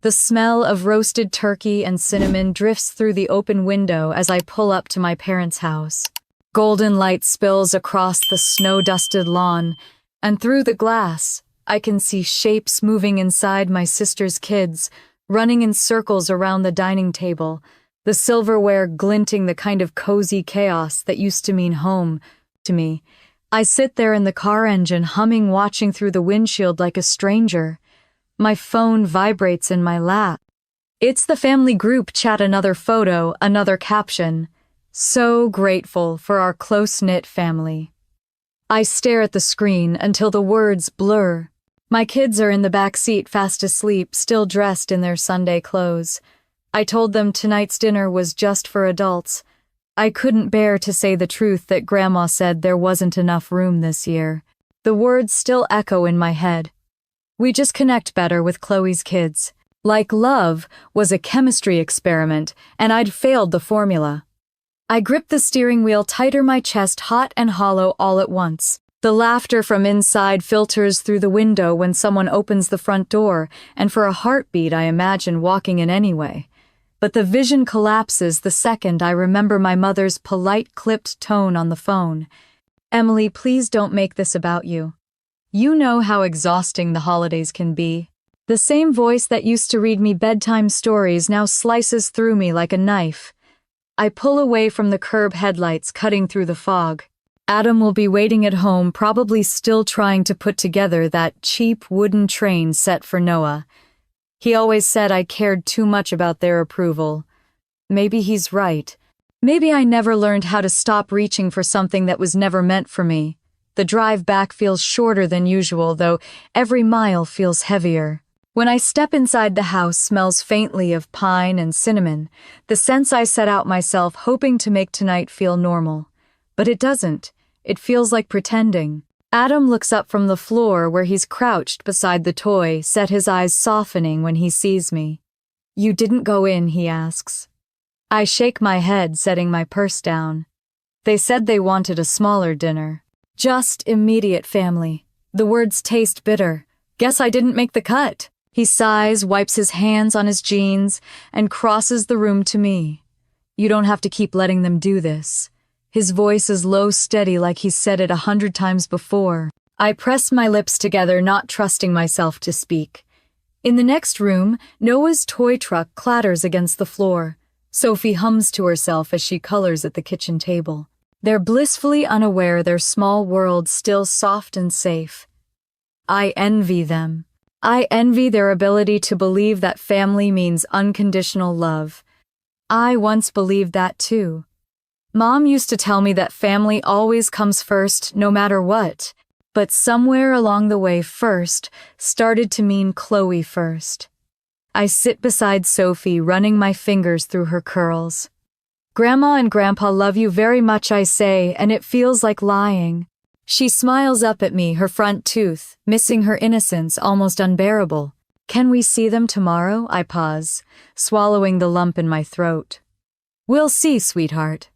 The smell of roasted turkey and cinnamon drifts through the open window as I pull up to my parents' house. Golden light spills across the snow-dusted lawn, and through the glass, I can see shapes moving inside my sister's kids, running in circles around the dining table, the silverware glinting the kind of cozy chaos that used to mean home to me. I sit there in the car engine humming, watching through the windshield like a stranger. My phone vibrates in my lap. It's the family group chat, another photo, another caption. So grateful for our close-knit family. I stare at the screen until the words blur. My kids are in the back seat, fast asleep, still dressed in their Sunday clothes. I told them tonight's dinner was just for adults. I couldn't bear to say the truth that Grandma said there wasn't enough room this year. The words still echo in my head. We just connect better with Chloe's kids. Like love was a chemistry experiment, and I'd failed the formula. I grip the steering wheel tighter, my chest hot and hollow all at once. The laughter from inside filters through the window when someone opens the front door, and for a heartbeat I imagine walking in anyway. But the vision collapses the second I remember my mother's polite, clipped tone on the phone. "Emily, please don't make this about you. You know how exhausting the holidays can be." The same voice that used to read me bedtime stories now slices through me like a knife. I pull away from the curb headlights cutting through the fog. Adam will be waiting at home, probably still trying to put together that cheap wooden train set for Noah. He always said I cared too much about their approval. Maybe he's right. Maybe I never learned how to stop reaching for something that was never meant for me. The drive back feels shorter than usual, though every mile feels heavier. When I step inside, the house smells faintly of pine and cinnamon, the scents I set out myself hoping to make tonight feel normal. But it doesn't. It feels like pretending. Adam looks up from the floor where he's crouched beside the toy, set his eyes softening when he sees me. "You didn't go in?" he asks. I shake my head, setting my purse down. They said they wanted a smaller dinner. Just immediate family. The words taste bitter. Guess I didn't make the cut. He sighs, wipes his hands on his jeans, and crosses the room to me. "You don't have to keep letting them do this." His voice is low, steady, like he's said it 100 times before. I press my lips together, not trusting myself to speak. In the next room, Noah's toy truck clatters against the floor. Sophie hums to herself as she colors at the kitchen table. They're blissfully unaware their small world still soft and safe. I envy them. I envy their ability to believe that family means unconditional love. I once believed that too. Mom used to tell me that family always comes first, no matter what. But somewhere along the way, first started to mean Chloe first. I sit beside Sophie, running my fingers through her curls. "Grandma and Grandpa love you very much," I say, and it feels like lying. She smiles up at me, her front tooth, missing her innocence, almost unbearable. "Can we see them tomorrow?" I pause, swallowing the lump in my throat. "We'll see, sweetheart."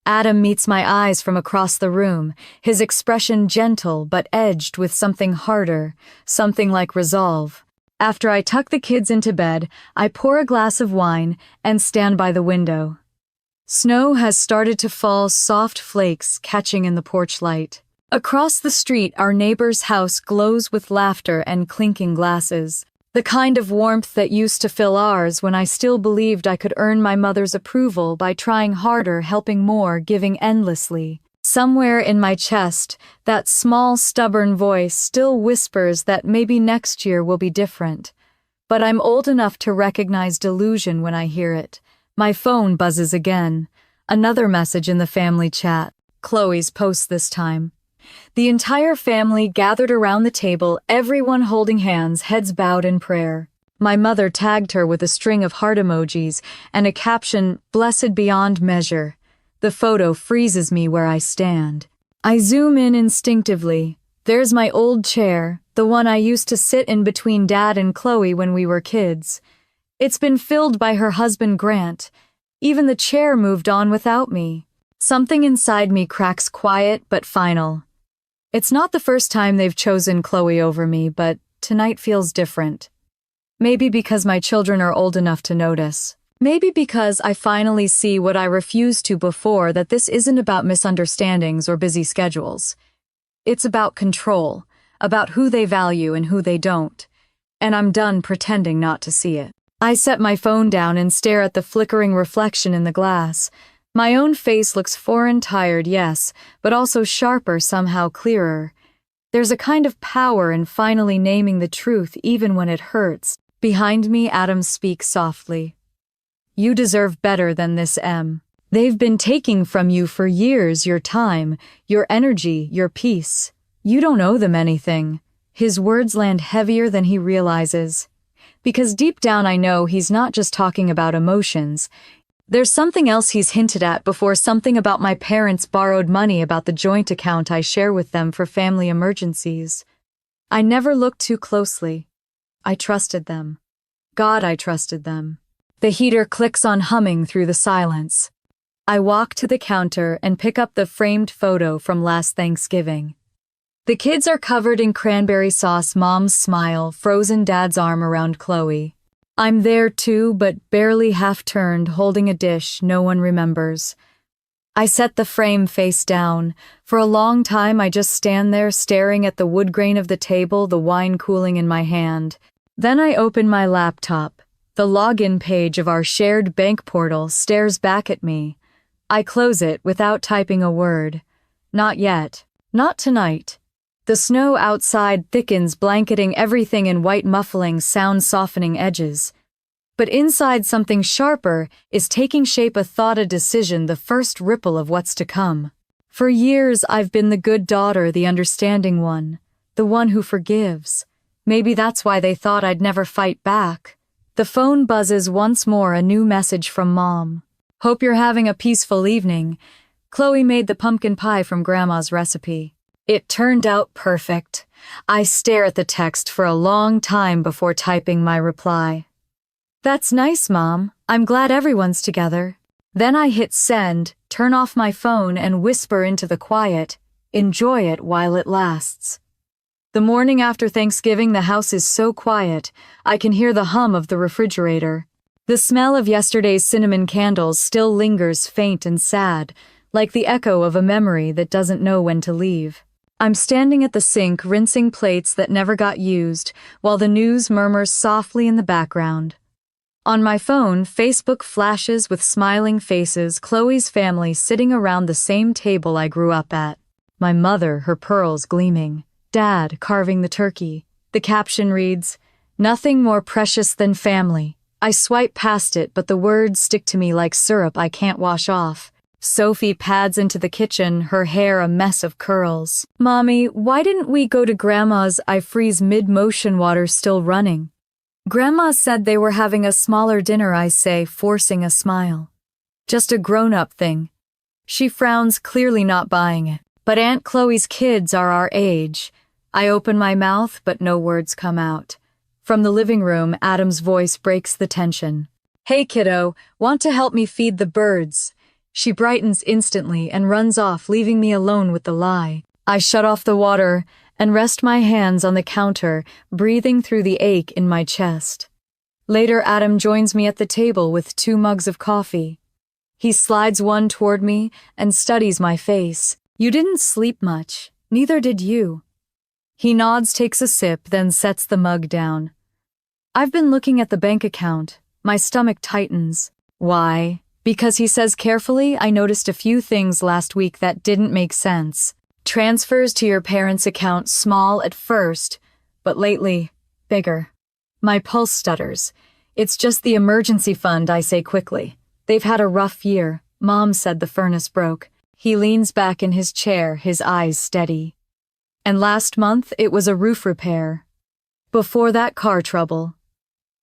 Adam meets my eyes from across the room, his expression gentle but edged with something harder, something like resolve. After I tuck the kids into bed, I pour a glass of wine and stand by the window. Snow has started to fall, soft flakes catching in the porch light. Across the street, our neighbor's house glows with laughter and clinking glasses. The kind of warmth that used to fill ours when I still believed I could earn my mother's approval by trying harder, helping more, giving endlessly. Somewhere in my chest, that small, stubborn voice still whispers that maybe next year will be different. But I'm old enough to recognize delusion when I hear it. My phone buzzes again. Another message in the family chat. Chloe's post this time. The entire family gathered around the table, everyone holding hands, heads bowed in prayer. My mother tagged her with a string of heart emojis and a caption, "Blessed beyond measure." The photo freezes me where I stand. I zoom in instinctively. There's my old chair, the one I used to sit in between Dad and Chloe when we were kids. It's been filled by her husband Grant. Even the chair moved on without me. Something inside me cracks, quiet but final. It's not the first time they've chosen Chloe over me, but tonight feels different. Maybe because my children are old enough to notice. Maybe because I finally see what I refused to before, that this isn't about misunderstandings or busy schedules. It's about control, about who they value and who they don't. And I'm done pretending not to see it. I set my phone down and stare at the flickering reflection in the glass. My own face looks foreign, tired, yes, but also sharper, somehow clearer. There's a kind of power in finally naming the truth even when it hurts. Behind me, Adam speaks softly. You deserve better than this, Em. They've been taking from you for years, your time, your energy, your peace. You don't owe them anything. His words land heavier than he realizes. Because deep down I know he's not just talking about emotions. There's something else he's hinted at before, something about my parents' borrowed money, about the joint account I share with them for family emergencies. I never looked too closely. I trusted them. God, I trusted them. The heater clicks on, humming through the silence. I walk to the counter and pick up the framed photo from last Thanksgiving. The kids are covered in cranberry sauce, Mom's smile, frozen Dad's arm around Chloe. I'm there too, but barely half-turned, holding a dish no one remembers. I set the frame face down. For a long time I just stand there staring at the wood grain of the table, the wine cooling in my hand. Then I open my laptop. The login page of our shared bank portal stares back at me. I close it without typing a word. Not yet. Not tonight. The snow outside thickens, blanketing everything in white, muffling sound, softening edges. But inside, something sharper is taking shape, a thought, a decision, the first ripple of what's to come. For years I've been the good daughter, the understanding one, the one who forgives. Maybe that's why they thought I'd never fight back. The phone buzzes once more, a new message from Mom. Hope you're having a peaceful evening. Chloe made the pumpkin pie from Grandma's recipe. It turned out perfect. I stare at the text for a long time before typing my reply. That's nice, Mom. I'm glad everyone's together. Then I hit send, turn off my phone, and whisper into the quiet, enjoy it while it lasts. The morning after Thanksgiving, the house is so quiet, I can hear the hum of the refrigerator. The smell of yesterday's cinnamon candles still lingers, faint and sad, like the echo of a memory that doesn't know when to leave. I'm standing at the sink, rinsing plates that never got used, while the news murmurs softly in the background. On my phone, Facebook flashes with smiling faces, Chloe's family sitting around the same table I grew up at. My mother, her pearls gleaming. Dad carving the turkey. The caption reads, "Nothing more precious than family." I swipe past it, but the words stick to me like syrup I can't wash off. Sophie pads into the kitchen, her hair a mess of curls. "Mommy, why didn't we go to Grandma's?" I freeze mid-motion, water still running. "Grandma said they were having a smaller dinner," I say, forcing a smile. "Just a grown-up thing." She frowns, clearly not buying it. "But Aunt Chloe's kids are our age." I open my mouth, but no words come out. From the living room, Adam's voice breaks the tension. "Hey, kiddo, want to help me feed the birds?" She brightens instantly and runs off, leaving me alone with the lie. I shut off the water and rest my hands on the counter, breathing through the ache in my chest. Later, Adam joins me at the table with 2 mugs of coffee. He slides one toward me and studies my face. "You didn't sleep much. Neither did you." He nods, takes a sip, then sets the mug down. "I've been looking at the bank account." My stomach tightens. "Why?" "Because," he says carefully, "I noticed a few things last week that didn't make sense. Transfers to your parents' account, small at first, but lately, bigger." My pulse stutters. "It's just the emergency fund," I say quickly. "They've had a rough year. Mom said the furnace broke." He leans back in his chair, his eyes steady. "And last month, it was a roof repair. Before that, car trouble."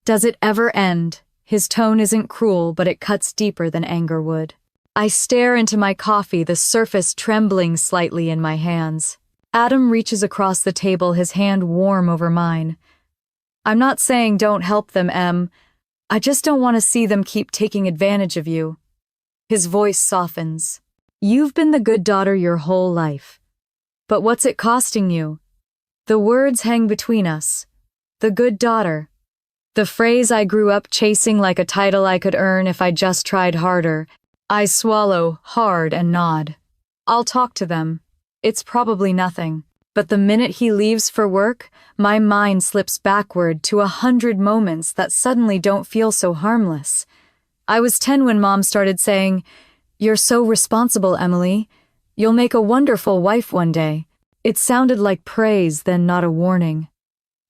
Does it ever end? His tone isn't cruel, but it cuts deeper than anger would. I stare into my coffee, the surface trembling slightly in my hands. Adam reaches across the table, his hand warm over mine. "I'm not saying don't help them, Em. I just don't want to see them keep taking advantage of you." His voice softens. "You've been the good daughter your whole life. But what's it costing you?" The words hang between us. The good daughter. The phrase I grew up chasing like a title I could earn if I just tried harder. I swallow hard and nod. I'll talk to them. It's probably nothing. But the minute he leaves for work, my mind slips backward to 100 moments that suddenly don't feel so harmless. I was 10 when Mom started saying, "You're so responsible, Emily. You'll make a wonderful wife one day." It sounded like praise, then not a warning.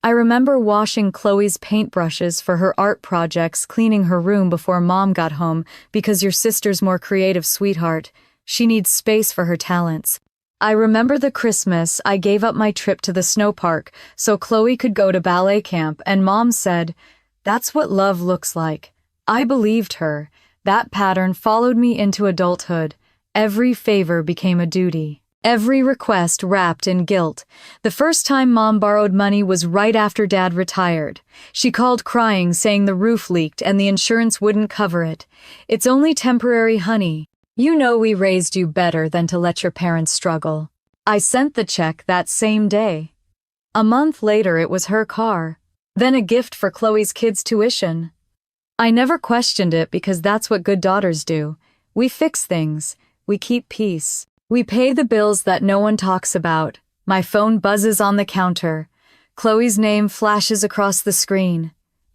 I remember washing Chloe's paintbrushes for her art projects, cleaning her room before Mom got home because your sister's more creative, sweetheart. She needs space for her talents. I remember the Christmas I gave up my trip to the snow park so Chloe could go to ballet camp, and Mom said, "That's what love looks like." I believed her. That pattern followed me into adulthood. Every favor became a duty. Every request wrapped in guilt. The first time Mom borrowed money was right after Dad retired. She called crying, saying the roof leaked and the insurance wouldn't cover it. "It's only temporary, honey. You know we raised you better than to let your parents struggle." I sent the check that same day. A month later, it was her car. Then a gift for Chloe's kids' tuition. I never questioned it because that's what good daughters do. We fix things. We keep peace. We pay the bills that no one talks about. My phone buzzes on the counter. Chloe's name flashes across the screen.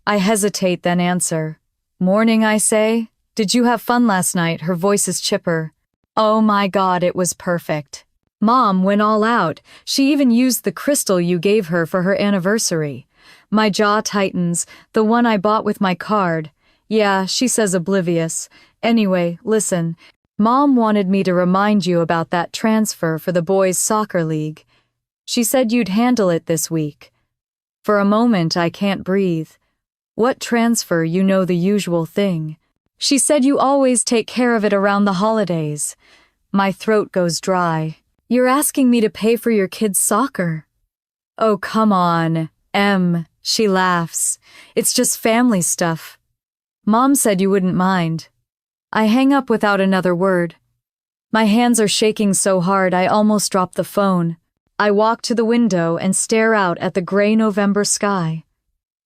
I hesitate, then answer. "Morning," I say. "Did you have fun last night?" Her voice is chipper. "Oh my God, it was perfect." Mom went all out. She even used the crystal you gave her for her anniversary. My jaw tightens, the one I bought with my card. "Yeah," she says, oblivious. "Anyway, listen. Mom wanted me to remind you about that transfer for the boys' soccer league. She said you'd handle it this week." For a moment, I can't breathe. "What transfer? You know, the usual thing." "She said you always take care of it around the holidays." My throat goes dry. "You're asking me to pay for your kids' soccer?" "Oh, come on, Em," she laughs. "It's just family stuff. Mom said you wouldn't mind." I hang up without another word. My hands are shaking so hard I almost drop the phone. I walk to the window and stare out at the gray November sky.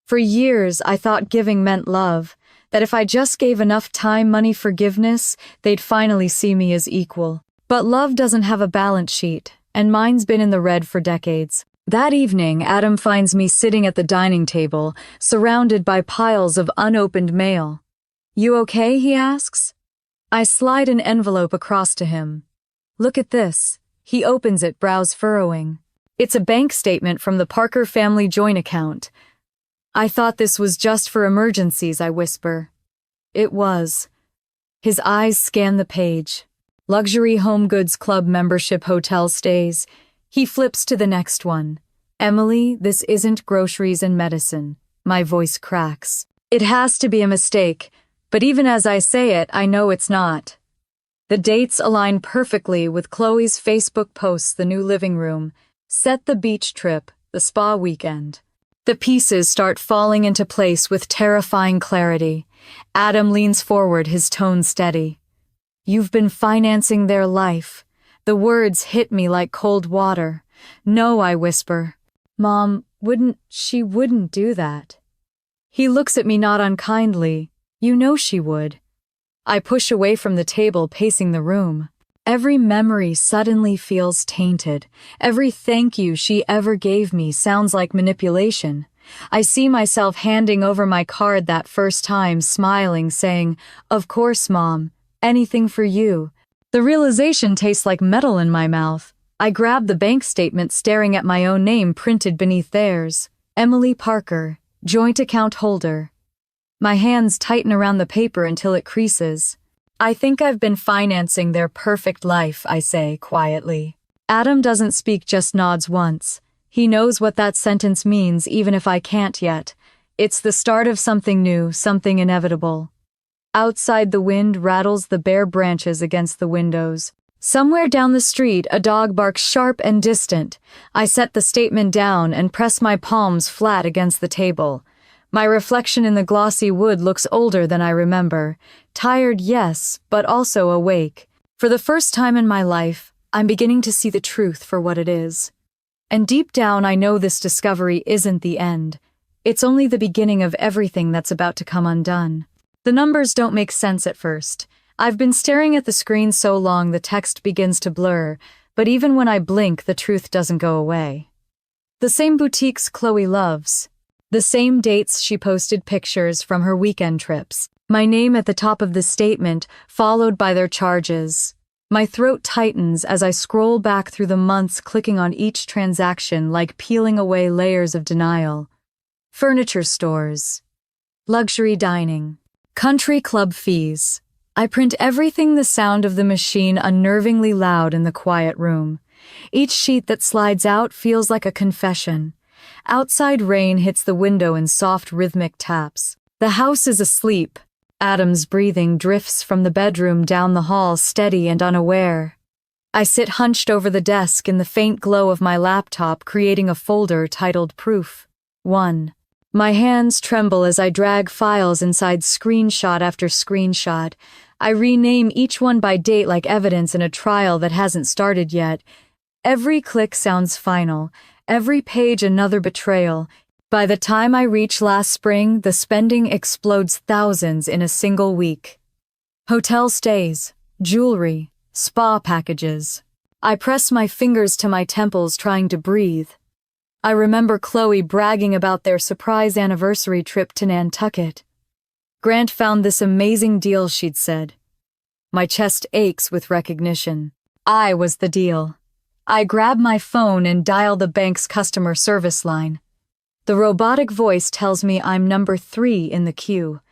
For years, I thought giving meant love, that if I just gave enough time, money, forgiveness, they'd finally see me as equal. But love doesn't have a balance sheet, and mine's been in the red for decades. That evening, Adam finds me sitting at the dining table, surrounded by piles of unopened mail. "You okay?" he asks. I slide an envelope across to him. "Look at this." He opens it, brows furrowing. It's a bank statement from the Parker family joint account. "I thought this was just for emergencies," I whisper. It was. His eyes scan the page. Luxury Home Goods Club membership, hotel stays. He flips to the next one. "Emily, this isn't groceries and medicine." My voice cracks. It has to be a mistake. But even as I say it, I know it's not. The dates align perfectly with Chloe's Facebook posts: the new living room, set the beach trip, the spa weekend. The pieces start falling into place with terrifying clarity. Adam leans forward, his tone steady. "You've been financing their life." The words hit me like cold water. "No," I whisper. "Mom, she wouldn't do that." He looks at me, not unkindly. "You know she would." I push away from the table, pacing the room. Every memory suddenly feels tainted. Every thank you she ever gave me sounds like manipulation. I see myself handing over my card that first time, smiling, saying, "Of course, Mom. Anything for you." The realization tastes like metal in my mouth. I grab the bank statement, staring at my own name printed beneath theirs. Emily Parker, joint account holder. My hands tighten around the paper until it creases. "I think I've been financing their perfect life," I say quietly. Adam doesn't speak, just nods once. He knows what that sentence means, even if I can't yet. It's the start of something new, something inevitable. Outside, the wind rattles the bare branches against the windows. Somewhere down the street, a dog barks sharp and distant. I set the statement down and press my palms flat against the table. My reflection in the glossy wood looks older than I remember. Tired, yes, but also awake. For the first time in my life, I'm beginning to see the truth for what it is. And deep down, I know this discovery isn't the end. It's only the beginning of everything that's about to come undone. The numbers don't make sense at first. I've been staring at the screen so long the text begins to blur, but even when I blink, the truth doesn't go away. The same boutiques Chloe loves. The same dates she posted pictures from her weekend trips. My name at the top of the statement, followed by their charges. My throat tightens as I scroll back through the months, clicking on each transaction like peeling away layers of denial. Furniture stores. Luxury dining. Country club fees. I print everything, the sound of the machine unnervingly loud in the quiet room. Each sheet that slides out feels like a confession. Outside rain hits the window in soft rhythmic taps. The house is asleep. Adam's breathing drifts from the bedroom down the hall, steady and unaware. I sit hunched over the desk in the faint glow of my laptop, creating a folder titled Proof 1. My hands tremble as I drag files inside screenshot after screenshot. I rename each one by date like evidence in a trial that hasn't started yet. Every click sounds final, every page another betrayal. By the time I reach last spring, the spending explodes, thousands in a single week. Hotel stays, jewelry, spa packages. I press my fingers to my temples, trying to breathe. I remember Chloe bragging about their surprise anniversary trip to Nantucket. Grant found this amazing deal, she'd said. My chest aches with recognition. I was the deal. I grab my phone and dial the bank's customer service line. The robotic voice tells me I'm number 3 in the queue.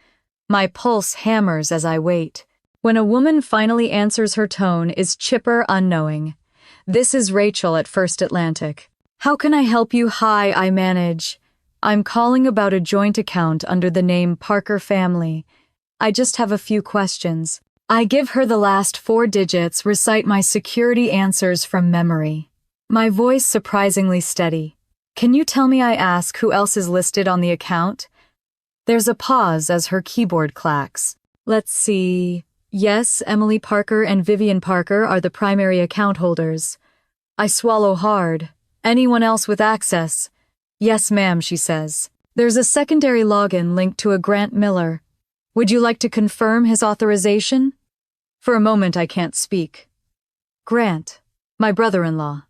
My pulse hammers as I wait. When a woman finally answers, her tone is chipper, unknowing. This is Rachel at First Atlantic. How can I help you? Hi, I manage. I'm calling about a joint account under the name Parker Family. I just have a few questions. I give her the last 4 digits, recite my security answers from memory. My voice surprisingly steady. Can you tell me, I ask, who else is listed on the account? There's a pause as her keyboard clacks. Let's see. Yes, Emily Parker and Vivian Parker are the primary account holders. I swallow hard. Anyone else with access? Yes, ma'am, she says. There's a secondary login linked to a Grant Miller. Would you like to confirm his authorization? For a moment, I can't speak. Grant, my brother-in-law.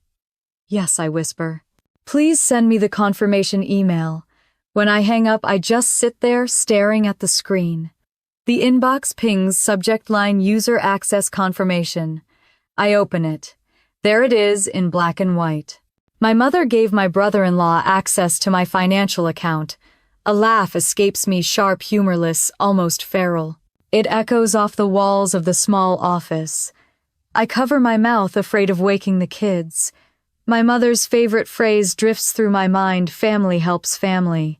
Yes, I whisper. Please send me the confirmation email. When I hang up, I just sit there staring at the screen. The inbox pings, subject line, user access confirmation. I open it. There it is in black and white. My mother gave my brother-in-law access to my financial account. A laugh escapes me, sharp, humorless, almost feral. It echoes off the walls of the small office. I cover my mouth, afraid of waking the kids. My mother's favorite phrase drifts through my mind: family helps family.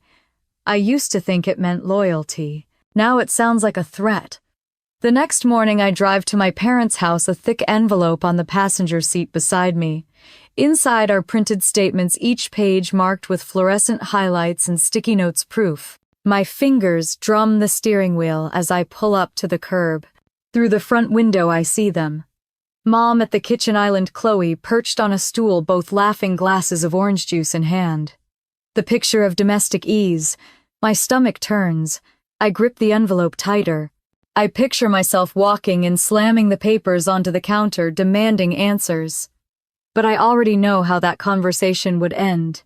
I used to think it meant loyalty. Now it sounds like a threat. The next morning I drive to my parents' house, a thick envelope on the passenger seat beside me. Inside are printed statements, each page marked with fluorescent highlights and sticky notes proof. My fingers drum the steering wheel as I pull up to the curb. Through the front window I see them. Mom at the kitchen island, Chloe perched on a stool, both laughing, glasses of orange juice in hand. The picture of domestic ease. My stomach turns. I grip the envelope tighter. I picture myself walking and slamming the papers onto the counter, demanding answers. But I already know how that conversation would end.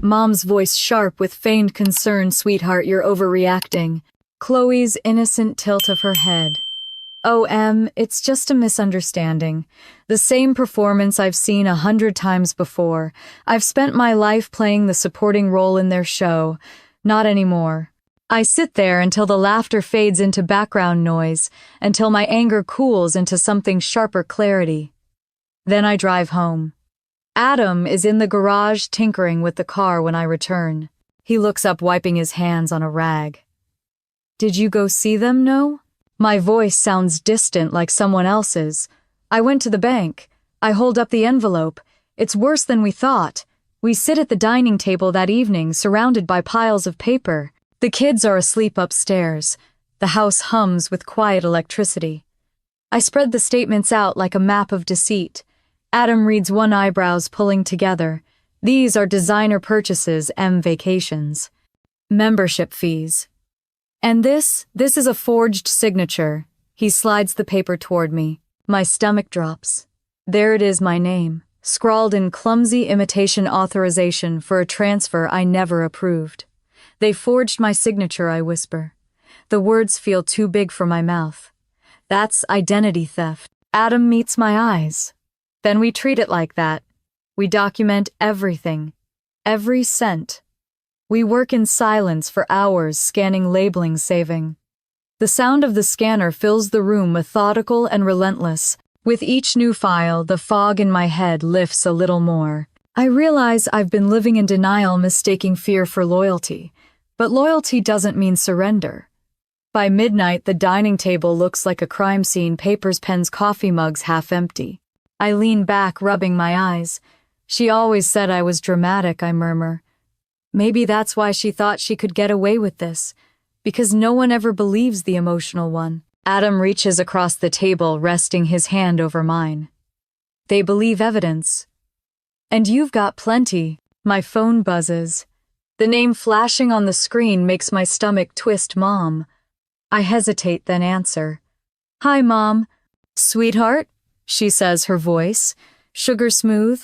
Mom's voice sharp with feigned concern: sweetheart, you're overreacting. Chloe's innocent tilt of her head. Oh, Em, it's just a misunderstanding. The same performance I've seen 100 times before. I've spent my life playing the supporting role in their show. Not anymore. I sit there until the laughter fades into background noise, until my anger cools into something sharper clarity. Then I drive home. Adam is in the garage tinkering with the car when I return. He looks up, wiping his hands on a rag. Did you go see them? No? My voice sounds distant, like someone else's. I went to the bank. I hold up the envelope. It's worse than we thought. We sit at the dining table that evening, surrounded by piles of paper. The kids are asleep upstairs. The house hums with quiet electricity. I spread the statements out like a map of deceit. Adam reads one, eyebrows pulling together. These are designer purchases, M vacations. Membership fees. And this is a forged signature. He slides the paper toward me. My stomach drops. There it is, my name, scrawled in clumsy imitation authorization for a transfer I never approved. They forged my signature, I whisper. The words feel too big for my mouth. That's identity theft. Adam meets my eyes. Then we treat it like that. We document everything, every cent. We work in silence for hours, scanning, labeling, saving. The sound of the scanner fills the room, methodical and relentless. With each new file, the fog in my head lifts a little more. I realize I've been living in denial, mistaking fear for loyalty. But loyalty doesn't mean surrender. By midnight, the dining table looks like a crime scene, papers, pens, coffee mugs half empty. I lean back, rubbing my eyes. She always said I was dramatic, I murmur. Maybe that's why she thought she could get away with this, because no one ever believes the emotional one. Adam reaches across the table, resting his hand over mine. They believe evidence. And you've got plenty. My phone buzzes. The name flashing on the screen makes my stomach twist. Mom. I hesitate, then answer. Hi, Mom. Sweetheart, she says, her voice sugar smooth.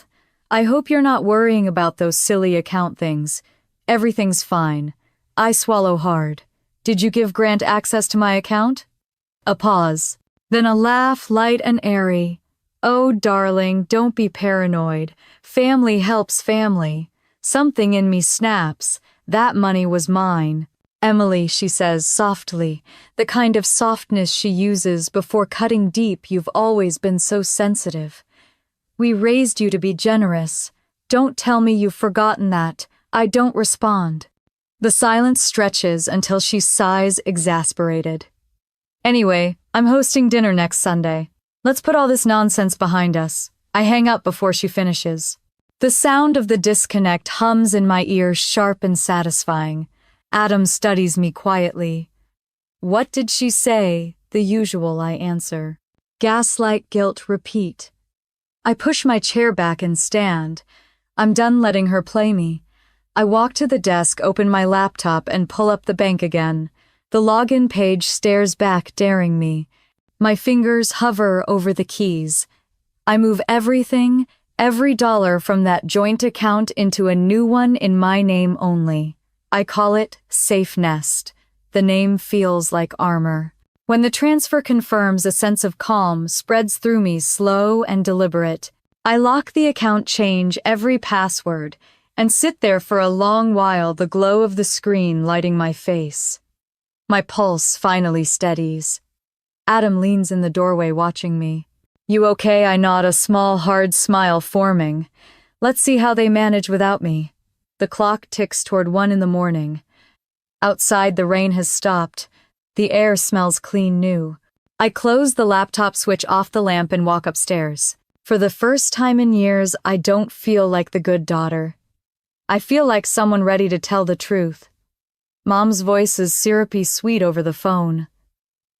I hope you're not worrying about those silly account things. Everything's fine. I swallow hard. Did you give Grant access to my account? A pause. Then a laugh, light and airy. Oh, darling, don't be paranoid. Family helps family. Something in me snaps. That money was mine. Emily, she says softly, the kind of softness she uses before cutting deep. You've always been so sensitive. We raised you to be generous. Don't tell me you've forgotten that. I don't respond. The silence stretches until she sighs, exasperated. Anyway, I'm hosting dinner next Sunday. Let's put all this nonsense behind us. I hang up before she finishes. The sound of the disconnect hums in my ears, sharp and satisfying. Adam studies me quietly. What did she say? The usual, I answer. Gaslight, guilt, repeat. I push my chair back and stand. I'm done letting her play me. I walk to the desk, open my laptop, and pull up the bank again. The login page stares back, daring me. My fingers hover over the keys. I move everything, every dollar from that joint account into a new one in my name only. I call it Safe Nest. The name feels like armor. When the transfer confirms, a sense of calm spreads through me, slow and deliberate. I lock the account, change every password, and sit there for a long while, the glow of the screen lighting my face. My pulse finally steadies. Adam leans in the doorway, watching me. You okay? I nod, a small, hard smile forming. Let's see how they manage without me. The clock ticks toward 1 a.m. Outside, the rain has stopped. The air smells clean new. I close the laptop, switch off the lamp, and walk upstairs. For the first time in years, I don't feel like the good daughter. I feel like someone ready to tell the truth. Mom's voice is syrupy sweet over the phone.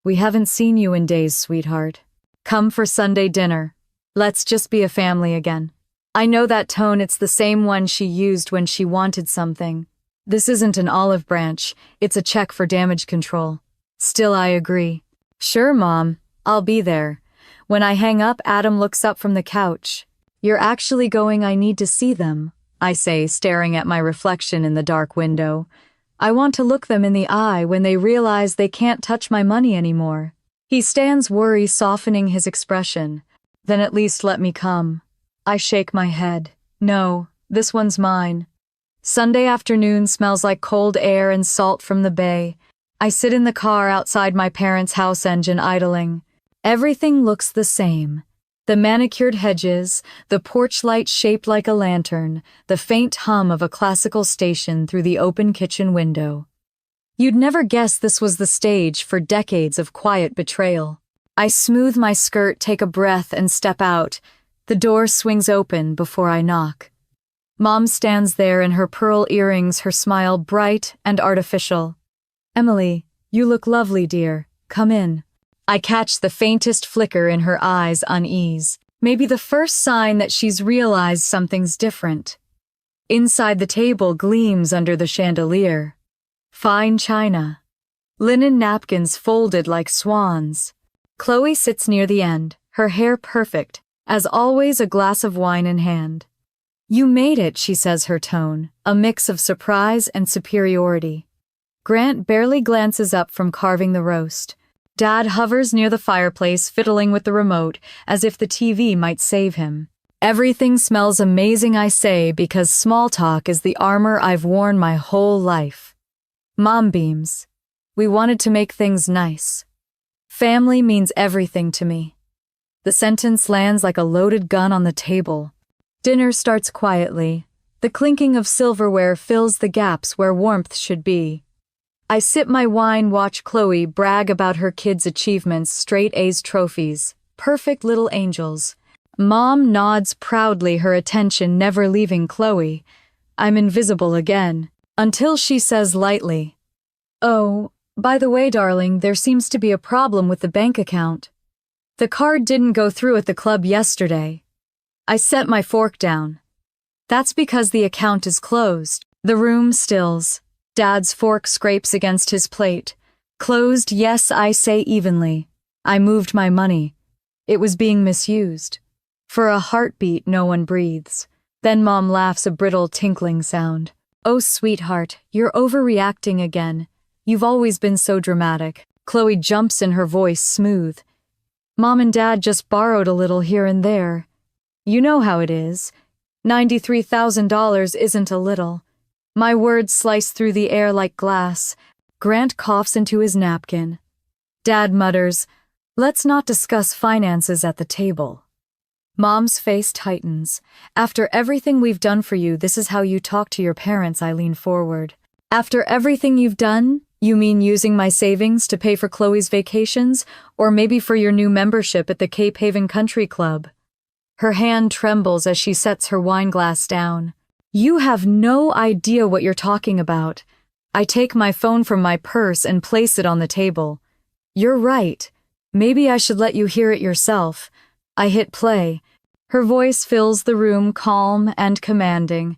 We haven't seen you in days, sweetheart. Come for Sunday dinner. Let's just be a family again. I know that tone, it's the same one she used when she wanted something. This isn't an olive branch, it's a check for damage control. Still, I agree. Sure, Mom, I'll be there. When I hang up, Adam looks up from the couch. You're actually going? I need to see them, I say, staring at my reflection in the dark window. I want to look them in the eye when they realize they can't touch my money anymore. He stands, worry softening his expression. Then at least let me come. I shake my head. No, this one's mine. Sunday afternoon smells like cold air and salt from the bay. I sit in the car outside my parents' house, engine idling. Everything looks the same. The manicured hedges, the porch light shaped like a lantern, the faint hum of a classical station through the open kitchen window. You'd never guess this was the stage for decades of quiet betrayal. I smooth my skirt, take a breath, and step out. The door swings open before I knock. Mom stands there in her pearl earrings, her smile bright and artificial. Emily, you look lovely, dear. Come in. I catch the faintest flicker in her eyes, unease. Maybe the first sign that she's realized something's different. Inside, the table gleams under the chandelier. Fine china. Linen napkins folded like swans. Chloe sits near the end, her hair perfect, as always a glass of wine in hand. You made it, she says, her tone, a mix of surprise and superiority. Grant barely glances up from carving the roast. Dad hovers near the fireplace, fiddling with the remote, as if the TV might save him. Everything smells amazing, I say, because small talk is the armor I've worn my whole life. Mom beams. We wanted to make things nice. Family means everything to me. The sentence lands like a loaded gun on the table. Dinner starts quietly. The clinking of silverware fills the gaps where warmth should be. I sip my wine, watch Chloe brag about her kids' achievements, straight A's trophies, perfect little angels. Mom nods proudly, her attention never leaving Chloe. I'm invisible again, until she says lightly, "Oh, by the way, darling, there seems to be a problem with the bank account. The card didn't go through at the club yesterday." I set my fork down. That's because the account is closed. The room stills. Dad's fork scrapes against his plate. Closed, yes, I say evenly. I moved my money. It was being misused. For a heartbeat, no one breathes. Then Mom laughs, a brittle tinkling sound. "Oh, sweetheart, you're overreacting again. You've always been so dramatic." Chloe jumps in, her voice smooth. "Mom and Dad just borrowed a little here and there. You know how it is. $93,000 isn't a little." My words slice through the air like glass. Grant coughs into his napkin. Dad mutters, "Let's not discuss finances at the table." Mom's face tightens. "After everything we've done for you, this is how you talk to your parents?" I lean forward. "After everything you've done? You mean using my savings to pay for Chloe's vacations, or maybe for your new membership at the Cape Haven Country Club?" Her hand trembles as she sets her wine glass down. "You have no idea what you're talking about." I take my phone from my purse and place it on the table. "You're right. Maybe I should let you hear it yourself." I hit play. Her voice fills the room, calm and commanding.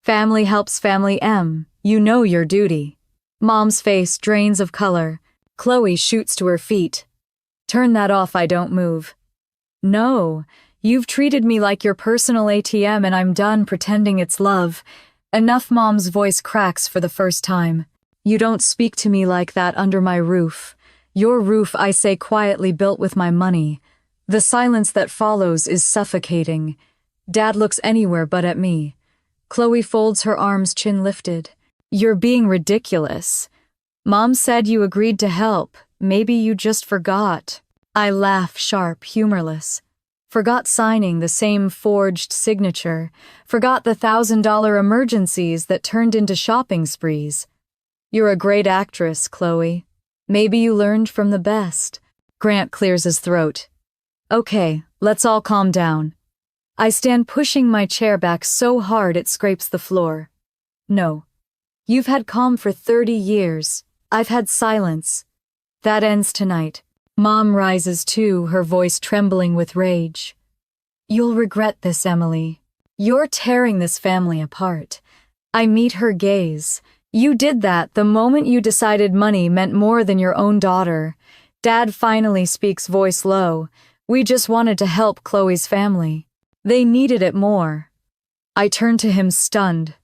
"Family helps family, M. You know your duty." Mom's face drains of color. Chloe shoots to her feet. "Turn that off, I don't move." "No. You've treated me like your personal ATM and I'm done pretending it's love." Enough. Mom's voice cracks for the first time. "You don't speak to me like that under my roof." "Your roof," I say quietly, "built with my money." The silence that follows is suffocating. Dad looks anywhere but at me. Chloe folds her arms, chin lifted. "You're being ridiculous. Mom said you agreed to help. Maybe you just forgot." I laugh, sharp, humorless. Forgot signing the same forged signature. Forgot the $1,000 emergencies that turned into shopping sprees. "You're a great actress, Chloe. Maybe you learned from the best." Grant clears his throat. "Okay, let's all calm down." I stand, pushing my chair back so hard it scrapes the floor. "No. You've had calm for 30 years. I've had silence. That ends tonight." Mom rises too, her voice trembling with rage. "You'll regret this, Emily. You're tearing this family apart." I meet her gaze. "You did that the moment you decided money meant more than your own daughter." Dad finally speaks, voice low. "We just wanted to help Chloe's family. They needed it more." I turn to him, stunned.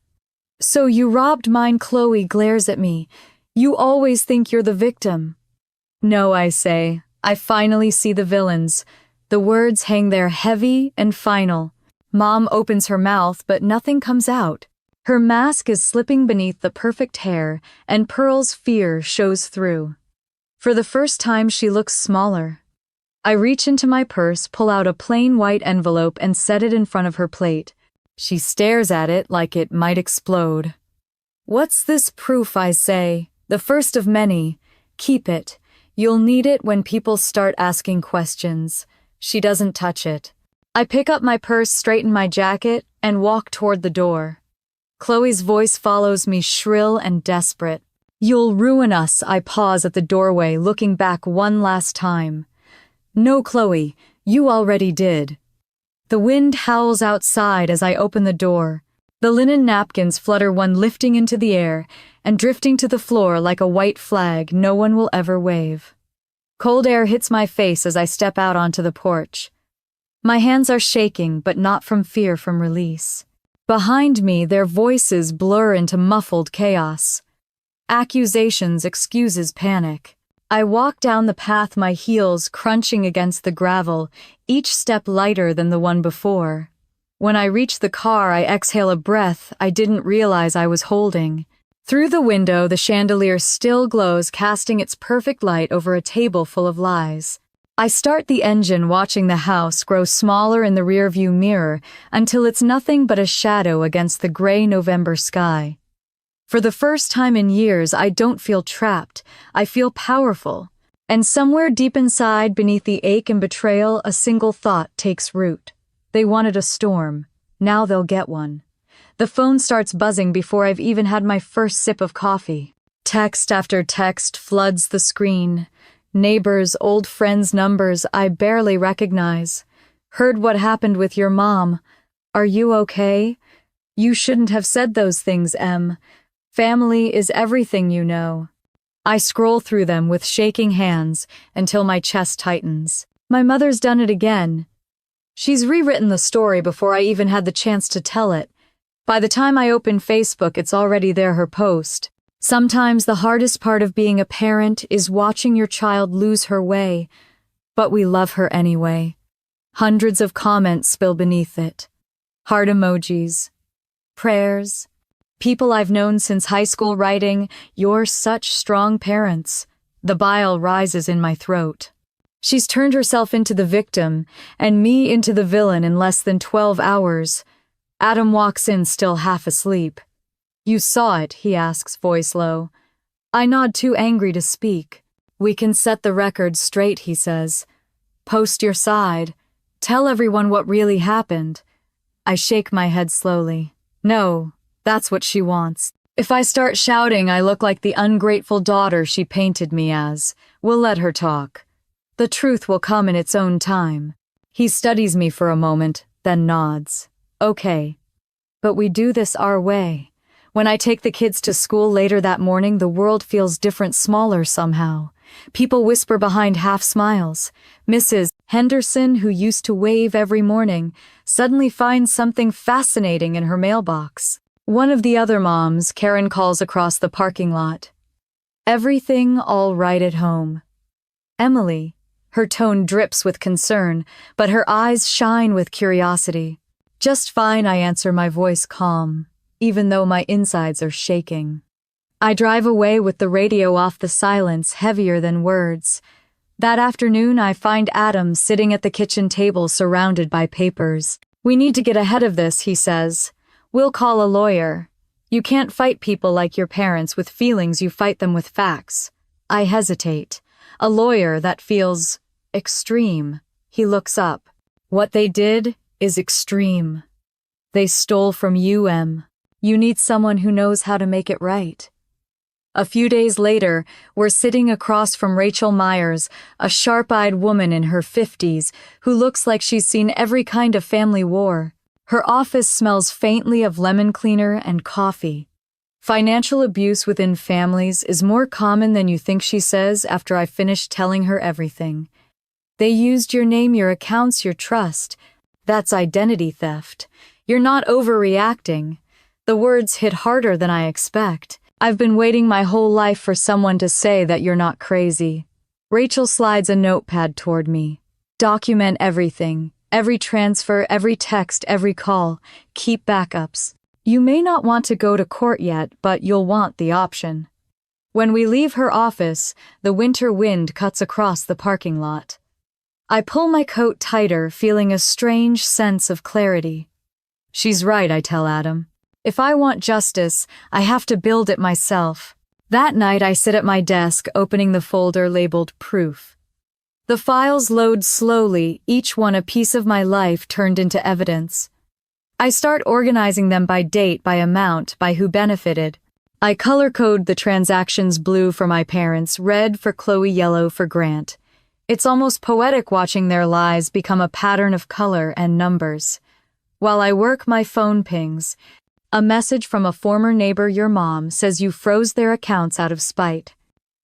"So you robbed mine?" Chloe glares at me. "You always think you're the victim." "No," I say. "I finally see the villains." The words hang there heavy and final. Mom opens her mouth, but nothing comes out. Her mask is slipping beneath the perfect hair, and Pearl's fear shows through. For the first time, she looks smaller. I reach into my purse, pull out a plain white envelope, and set it in front of her plate. She stares at it like it might explode. "What's this?" "Proof," I say. "The first of many. Keep it. You'll need it when people start asking questions." She doesn't touch it. I pick up my purse, straighten my jacket, and walk toward the door. Chloe's voice follows me, shrill and desperate. "You'll ruin us." I pause at the doorway, looking back one last time. "No, Chloe, you already did." The wind howls outside as I open the door. The linen napkins flutter, one lifting into the air and drifting to the floor like a white flag no one will ever wave. Cold air hits my face as I step out onto the porch. My hands are shaking, but not from fear, from release. Behind me, their voices blur into muffled chaos. Accusations, excuses, panic. I walk down the path, my heels crunching against the gravel, each step lighter than the one before. When I reach the car, I exhale a breath I didn't realize I was holding. Through the window, the chandelier still glows, casting its perfect light over a table full of lies. I start the engine, watching the house grow smaller in the rearview mirror until it's nothing but a shadow against the gray November sky. For the first time in years, I don't feel trapped. I feel powerful. And somewhere deep inside, beneath the ache and betrayal, a single thought takes root. They wanted a storm. Now they'll get one. The phone starts buzzing before I've even had my first sip of coffee. Text after text floods the screen. Neighbors, old friends' numbers I barely recognize. Heard what happened with your mom. Are you okay? You shouldn't have said those things, Em. Family is everything, you know. I scroll through them with shaking hands until my chest tightens. My mother's done it again. She's rewritten the story before I even had the chance to tell it. By the time I open Facebook, it's already there, her post. Sometimes the hardest part of being a parent is watching your child lose her way, but we love her anyway. Hundreds of comments spill beneath it. Heart emojis. Prayers. People I've known since high school writing, "You're such strong parents." The bile rises in my throat. She's turned herself into the victim, and me into the villain in less than 12 hours. Adam walks in, still half asleep. "You saw it?" he asks, voice low. I nod, too angry to speak. "We can set the record straight," he says. "Post your side. Tell everyone what really happened." I shake my head slowly. No, that's what she wants. If I start shouting, I look like the ungrateful daughter she painted me as. We'll let her talk. The truth will come in its own time. He studies me for a moment, then nods. Okay. But we do this our way. When I take the kids to school later that morning, the world feels different, smaller somehow. People whisper behind half smiles. Mrs. Henderson, who used to wave every morning, suddenly finds something fascinating in her mailbox. One of the other moms, Karen, calls across the parking lot. "Everything all right at home?" "Emily." Her tone drips with concern, but her eyes shine with curiosity. "Just fine," I answer, my voice calm, even though my insides are shaking. I drive away with the radio off, the silence heavier than words. That afternoon, I find Adam sitting at the kitchen table surrounded by papers. "We need to get ahead of this," he says. "We'll call a lawyer. You can't fight people like your parents with feelings, you fight them with facts." I hesitate. A lawyer, that feels extreme. He looks up. "What they did is extreme. They stole from you, Em. You need someone who knows how to make it right." A few days later, we're sitting across from Rachel Myers, a sharp-eyed woman in her 50s who looks like she's seen every kind of family war. Her office smells faintly of lemon cleaner and coffee. "Financial abuse within families is more common than you think," she says after I finish telling her everything. "They used your name, your accounts, your trust. That's identity theft. You're not overreacting." The words hit harder than I expect. I've been waiting my whole life for someone to say that you're not crazy. Rachel slides a notepad toward me. "Document everything. Every transfer, every text, every call. Keep backups. You may not want to go to court yet, but you'll want the option." When we leave her office, the winter wind cuts across the parking lot. I pull my coat tighter, feeling a strange sense of clarity. "She's right," I tell Adam. "If I want justice, I have to build it myself." That night, I sit at my desk, opening the folder labeled Proof. The files load slowly, each one a piece of my life turned into evidence. I start organizing them by date, by amount, by who benefited. I color-code the transactions: blue for my parents, red for Chloe, yellow for Grant. It's almost poetic watching their lives become a pattern of color and numbers. While I work, my phone pings. A message from a former neighbor your mom says you froze their accounts out of spite.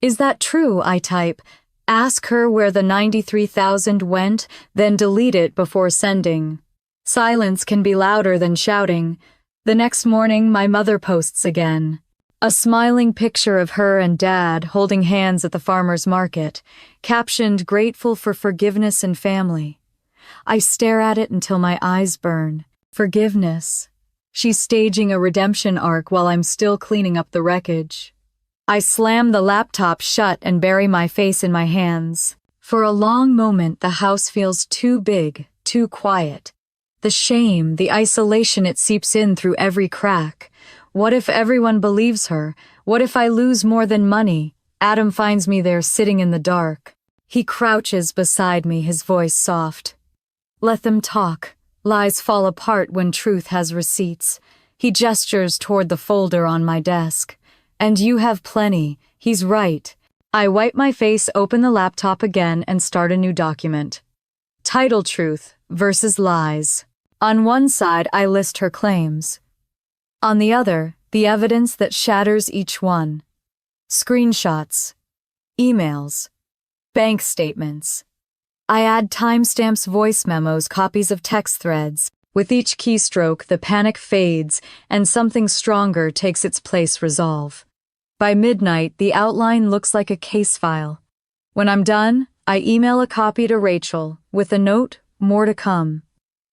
Is that true? I type. Ask her where the 93,000 went, then delete it before sending. Silence can be louder than shouting. The next morning, my mother posts again. A smiling picture of her and Dad holding hands at the farmer's market, captioned grateful for forgiveness and family. I stare at it until my eyes burn. Forgiveness. She's staging a redemption arc while I'm still cleaning up the wreckage. I slam the laptop shut and bury my face in my hands. For a long moment, the house feels too big, too quiet. The shame, the isolation, it seeps in through every crack. What if everyone believes her? What if I lose more than money? Adam finds me there sitting in the dark. He crouches beside me, his voice soft. Let them talk. Lies fall apart when truth has receipts. He gestures toward the folder on my desk. And you have plenty. He's right. I wipe my face, open the laptop again, and start a new document. Title: Truth versus Lies. On one side, I list her claims. On the other, the evidence that shatters each one. Screenshots, emails, bank statements. I add timestamps, voice memos, copies of text threads. With each keystroke, the panic fades and something stronger takes its place: resolve. By midnight, the outline looks like a case file. When I'm done, I email a copy to Rachel with a note, more to come.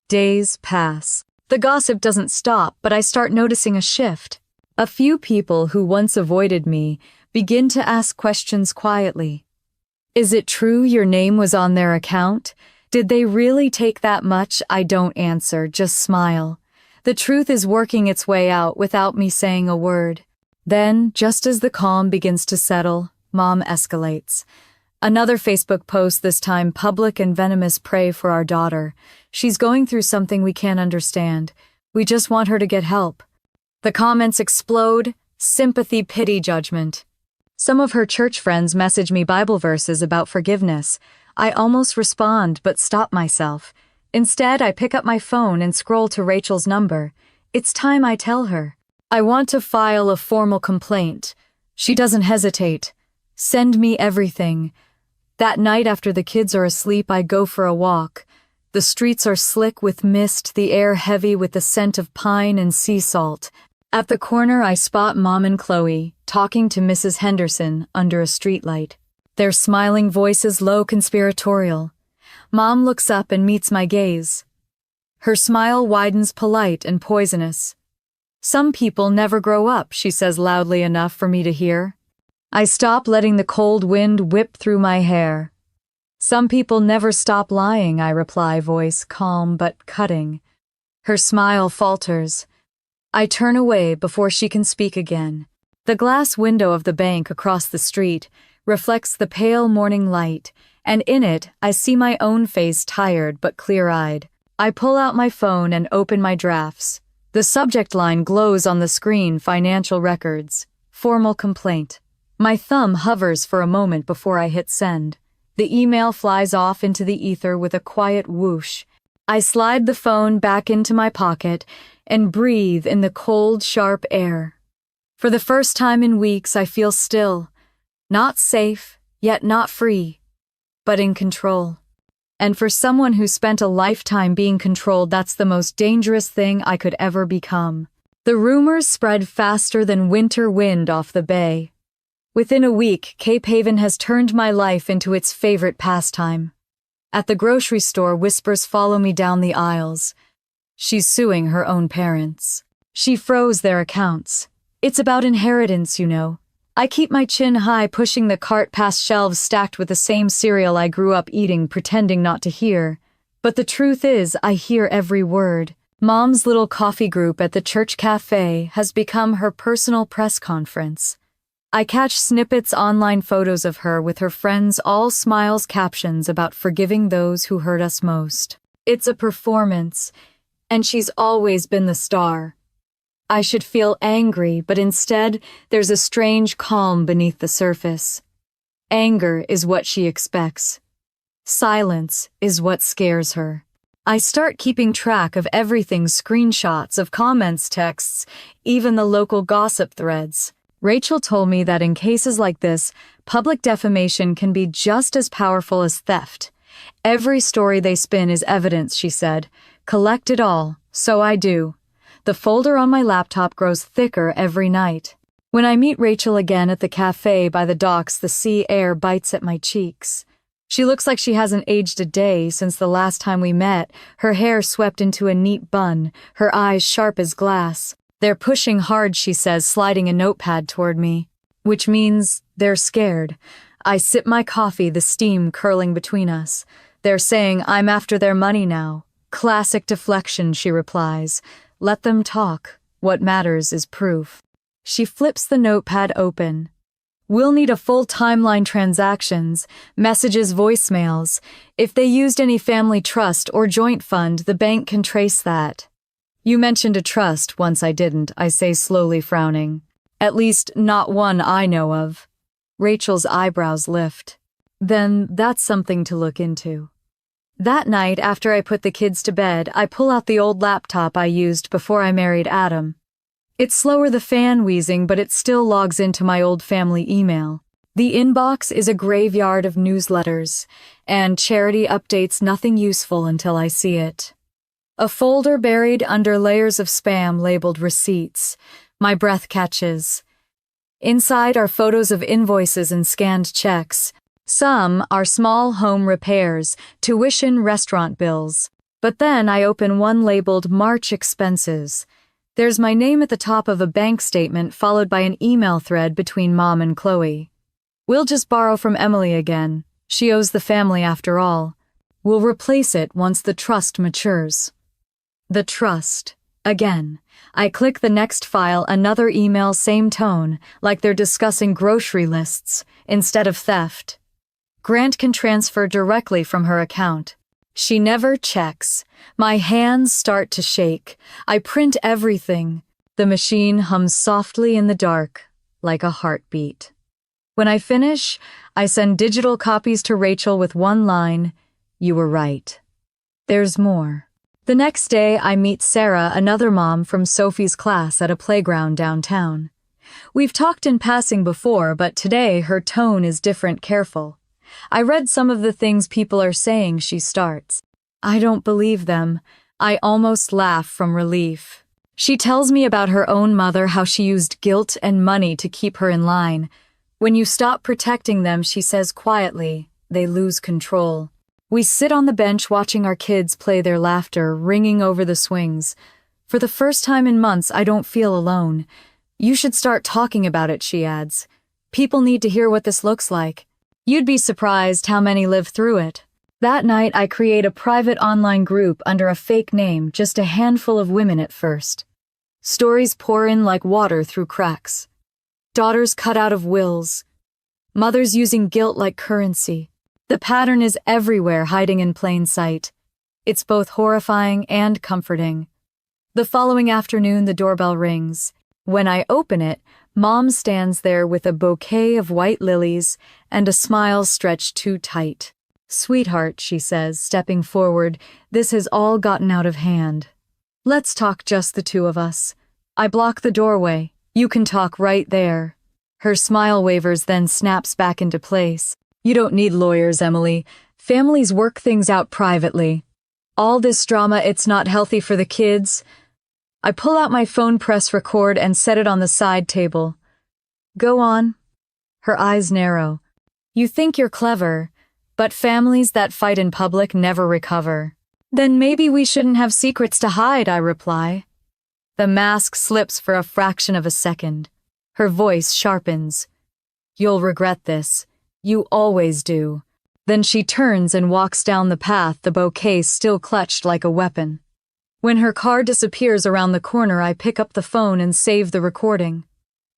Days pass. The gossip doesn't stop, but I start noticing a shift. A few people who once avoided me begin to ask questions quietly. Is it true your name was on their account? Did they really take that much? I don't answer, just smile. The truth is working its way out without me saying a word. Then, just as the calm begins to settle, Mom escalates. Another Facebook post, this time public and venomous: pray for our daughter. She's going through something we can't understand. We just want her to get help. The comments explode: sympathy, pity, judgment. Some of her church friends message me Bible verses about forgiveness. I almost respond, but stop myself. Instead, I pick up my phone and scroll to Rachel's number. It's time I tell her. I want to file a formal complaint. She doesn't hesitate. Send me everything. That night after the kids are asleep, I go for a walk. The streets are slick with mist, the air heavy with the scent of pine and sea salt. At the corner, I spot Mom and Chloe talking to Mrs. Henderson under a streetlight. Their smiling voices low, conspiratorial. Mom looks up and meets my gaze. Her smile widens, polite and poisonous. Some people never grow up, she says loudly enough for me to hear. I stop, letting the cold wind whip through my hair. Some people never stop lying, I reply, voice calm but cutting. Her smile falters. I turn away before she can speak again. The glass window of the bank across the street reflects the pale morning light, and in it I see my own face, tired but clear-eyed. I pull out my phone and open my drafts. The subject line glows on the screen: financial records, formal complaint. My thumb hovers for a moment before I hit send. The email flies off into the ether with a quiet whoosh. I slide the phone back into my pocket and breathe in the cold, sharp air. For the first time in weeks, I feel still. Not safe, yet not free, but in control. And for someone who spent a lifetime being controlled, that's the most dangerous thing I could ever become. The rumors spread faster than winter wind off the bay. Within a week, Cape Haven has turned my life into its favorite pastime. At the grocery store, whispers follow me down the aisles. She's suing her own parents. She froze their accounts. It's about inheritance, you know. I keep my chin high, pushing the cart past shelves stacked with the same cereal I grew up eating, pretending not to hear. But the truth is, I hear every word. Mom's little coffee group at the church cafe has become her personal press conference. I catch snippets, online photos of her with her friends, all smiles, captions about forgiving those who hurt us most. It's a performance, and she's always been the star. I should feel angry, but instead, there's a strange calm beneath the surface. Anger is what she expects. Silence is what scares her. I start keeping track of everything, screenshots of comments, texts, even the local gossip threads. Rachel told me that in cases like this, public defamation can be just as powerful as theft. Every story they spin is evidence, she said. Collect it all. So I do. The folder on my laptop grows thicker every night. When I meet Rachel again at the cafe by the docks, the sea air bites at my cheeks. She looks like she hasn't aged a day since the last time we met, her hair swept into a neat bun, her eyes sharp as glass. They're pushing hard, she says, sliding a notepad toward me. Which means they're scared. I sip my coffee, the steam curling between us. They're saying I'm after their money now. Classic deflection, she replies. Let them talk. What matters is proof. She flips the notepad open. We'll need a full timeline, transactions, messages, voicemails. If they used any family trust or joint fund, the bank can trace that. You mentioned a trust once. I didn't, I say, slowly frowning. At least not one I know of. Rachel's eyebrows lift. Then that's something to look into. That night, after I put the kids to bed, I pull out the old laptop I used before I married Adam. It's slower, the fan wheezing, but it still logs into my old family email. The inbox is a graveyard of newsletters and charity updates, nothing useful until I see it. A folder buried under layers of spam labeled receipts. My breath catches. Inside are photos of invoices and scanned checks. Some are small home repairs, tuition, restaurant bills. But then I open one labeled March expenses. There's my name at the top of a bank statement, followed by an email thread between Mom and Chloe. We'll just borrow from Emily again. She owes the family after all. We'll replace it once the trust matures. The trust. Again. I click the next file, another email, same tone, like they're discussing grocery lists instead of theft. Grant can transfer directly from her account. She never checks. My hands start to shake. I print everything. The machine hums softly in the dark, like a heartbeat. When I finish, I send digital copies to Rachel with one line, "You were right." There's more. The next day, I meet Sarah, another mom from Sophie's class, at a playground downtown. We've talked in passing before, but today her tone is different, careful. I read some of the things people are saying, she starts. I don't believe them. I almost laugh from relief. She tells me about her own mother, how she used guilt and money to keep her in line. When you stop protecting them, she says quietly, they lose control. We sit on the bench watching our kids play, their laughter ringing over the swings. For the first time in months, I don't feel alone. You should start talking about it, she adds. People need to hear what this looks like. You'd be surprised how many live through it. That night, I create a private online group under a fake name, just a handful of women at first. Stories pour in like water through cracks. Daughters cut out of wills. Mothers using guilt like currency. The pattern is everywhere, hiding in plain sight. It's both horrifying and comforting. The following afternoon, the doorbell rings. When I open it, Mom stands there with a bouquet of white lilies and a smile stretched too tight. Sweetheart, she says, stepping forward, this has all gotten out of hand. Let's talk, just the two of us. I block the doorway. You can talk right there. Her smile wavers, then snaps back into place. You don't need lawyers, Emily. Families work things out privately. All this drama, it's not healthy for the kids. I pull out my phone, press record, and set it on the side table. Go on. Her eyes narrow. You think you're clever, but families that fight in public never recover. Then maybe we shouldn't have secrets to hide, I reply. The mask slips for a fraction of a second. Her voice sharpens. You'll regret this. You always do. Then she turns and walks down the path, the bouquet still clutched like a weapon. When her car disappears around the corner, I pick up the phone and save the recording.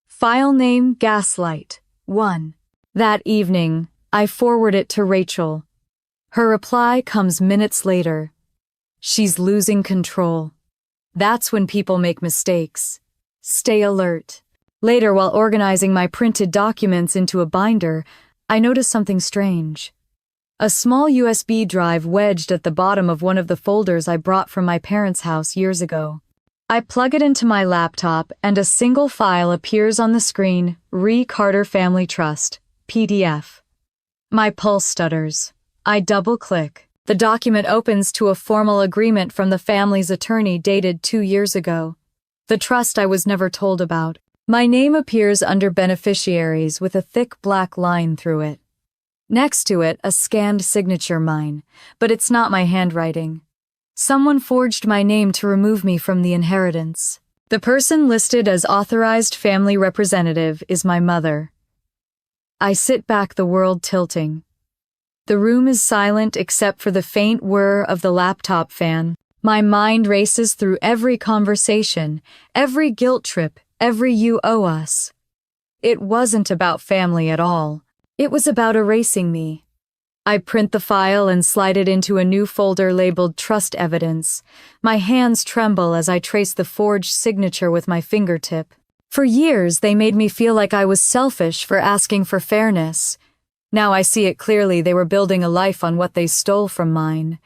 File name, Gaslight 1. That evening, I forward it to Rachel. Her reply comes minutes later. She's losing control. That's when people make mistakes. Stay alert. Later, while organizing my printed documents into a binder, I notice something strange. A small USB drive wedged at the bottom of one of the folders I brought from my parents' house years ago. I plug it into my laptop and a single file appears on the screen, Re Carter Family Trust, PDF. My pulse stutters. I double-click. The document opens to a formal agreement from the family's attorney dated 2 years ago. The trust I was never told about. My name appears under beneficiaries with a thick black line through it. Next to it, a scanned signature mine, but it's not my handwriting. Someone forged my name to remove me from the inheritance. The person listed as authorized family representative is my mother. I sit back, the world tilting. The room is silent except for the faint whir of the laptop fan. My mind races through every conversation, every guilt trip, every "you owe us." It wasn't about family at all. It was about erasing me. I print the file and slide it into a new folder labeled Trust Evidence. My hands tremble as I trace the forged signature with my fingertip. For years, they made me feel like I was selfish for asking for fairness. Now I see it clearly. They were building a life on what they stole from mine.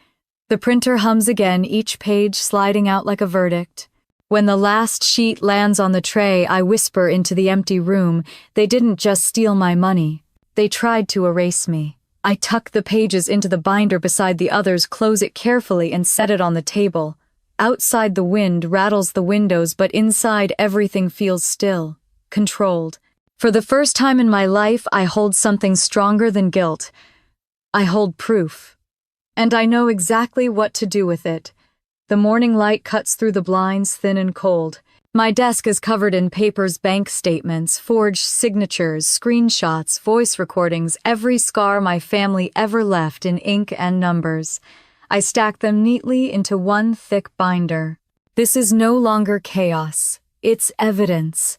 The printer hums again, each page sliding out like a verdict. When the last sheet lands on the tray, I whisper into the empty room, they didn't just steal my money. They tried to erase me. I tuck the pages into the binder beside the others, close it carefully, and set it on the table. Outside, the wind rattles the windows, but inside everything feels still, controlled. For the first time in my life, I hold something stronger than guilt. I hold proof. And I know exactly what to do with it. The morning light cuts through the blinds, thin and cold. My desk is covered in papers, bank statements, forged signatures, screenshots, voice recordings, every scar my family ever left in ink and numbers. I stack them neatly into one thick binder. This is no longer chaos. It's evidence.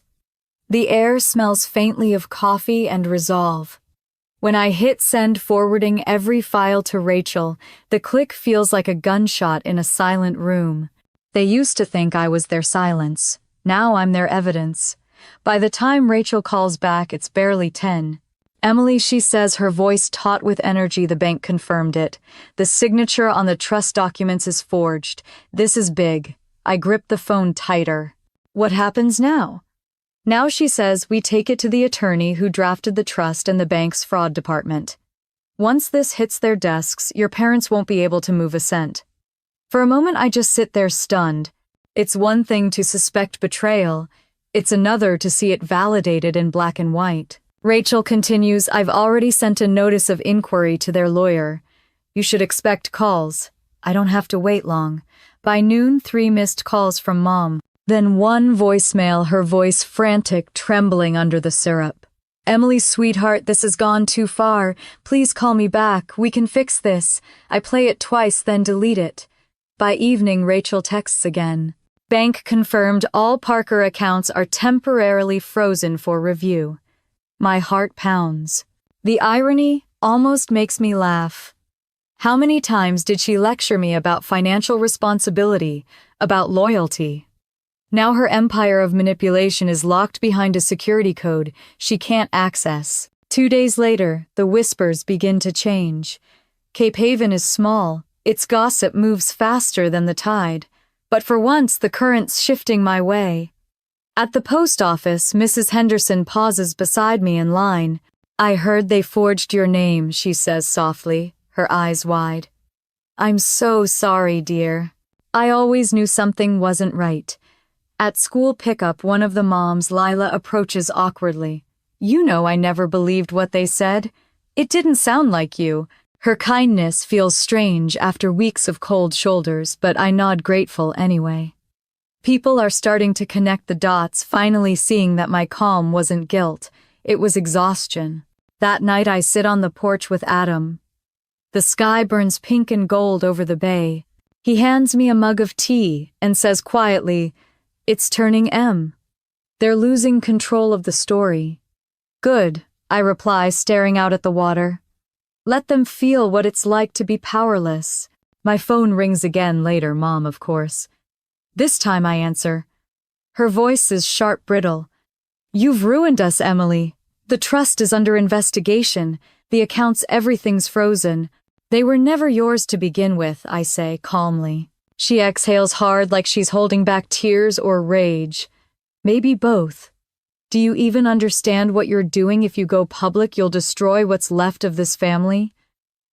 The air smells faintly of coffee and resolve. When I hit send, forwarding every file to Rachel, the click feels like a gunshot in a silent room. They used to think I was their silence. Now I'm their evidence. By the time Rachel calls back, it's barely 10. Emily, she says, her voice taut with energy. The bank confirmed it. The signature on the trust documents is forged. This is big. I grip the phone tighter. What happens now? Now, she says, we take it to the attorney who drafted the trust and the bank's fraud department. Once this hits their desks, your parents won't be able to move a cent. For a moment, I just sit there stunned. It's one thing to suspect betrayal. It's another to see it validated in black and white. Rachel continues, I've already sent a notice of inquiry to their lawyer. You should expect calls. I don't have to wait long. By noon, 3 missed calls from Mom. Then 1 voicemail, her voice frantic, trembling under the syrup. Emily, sweetheart, this has gone too far. Please call me back. We can fix this. I play it twice, then delete it. By evening, Rachel texts again. Bank confirmed all Parker accounts are temporarily frozen for review. My heart pounds. The irony almost makes me laugh. How many times did she lecture me about financial responsibility, about loyalty? Now her empire of manipulation is locked behind a security code she can't access. 2 days later, the whispers begin to change. Cape Haven is small. Its gossip moves faster than the tide. But for once, the current's shifting my way. At the post office, Mrs. Henderson pauses beside me in line. I heard they forged your name, she says softly, her eyes wide. I'm so sorry, dear. I always knew something wasn't right. At school pickup, one of the moms, Lila, approaches awkwardly. You know I never believed what they said. It didn't sound like you. Her kindness feels strange after weeks of cold shoulders, but I nod grateful anyway. People are starting to connect the dots, finally seeing that my calm wasn't guilt. It was exhaustion. That night I sit on the porch with Adam. The sky burns pink and gold over the bay. He hands me a mug of tea and says quietly, It's turning M. They're losing control of the story. Good, I reply, staring out at the water. Let them feel what it's like to be powerless. My phone rings again later, Mom, of course. This time I answer. Her voice is sharp, brittle. You've ruined us, Emily. The trust is under investigation. The accounts, everything's frozen. They were never yours to begin with, I say calmly. She exhales hard like she's holding back tears or rage. Maybe both. Do you even understand what you're doing? If you go public, you'll destroy what's left of this family?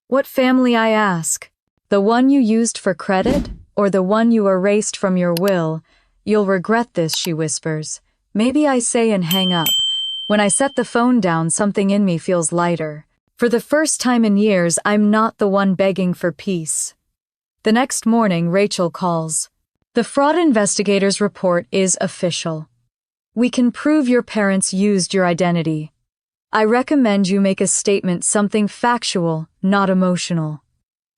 What family, I ask? The one you used for credit, or the one you erased from your will? You'll regret this, she whispers. Maybe, I say and hang up. When I set the phone down, something in me feels lighter. For the first time in years, I'm not the one begging for peace. The next morning, Rachel calls. The fraud investigators' report is official. We can prove your parents used your identity. I recommend you make a statement, something factual, not emotional.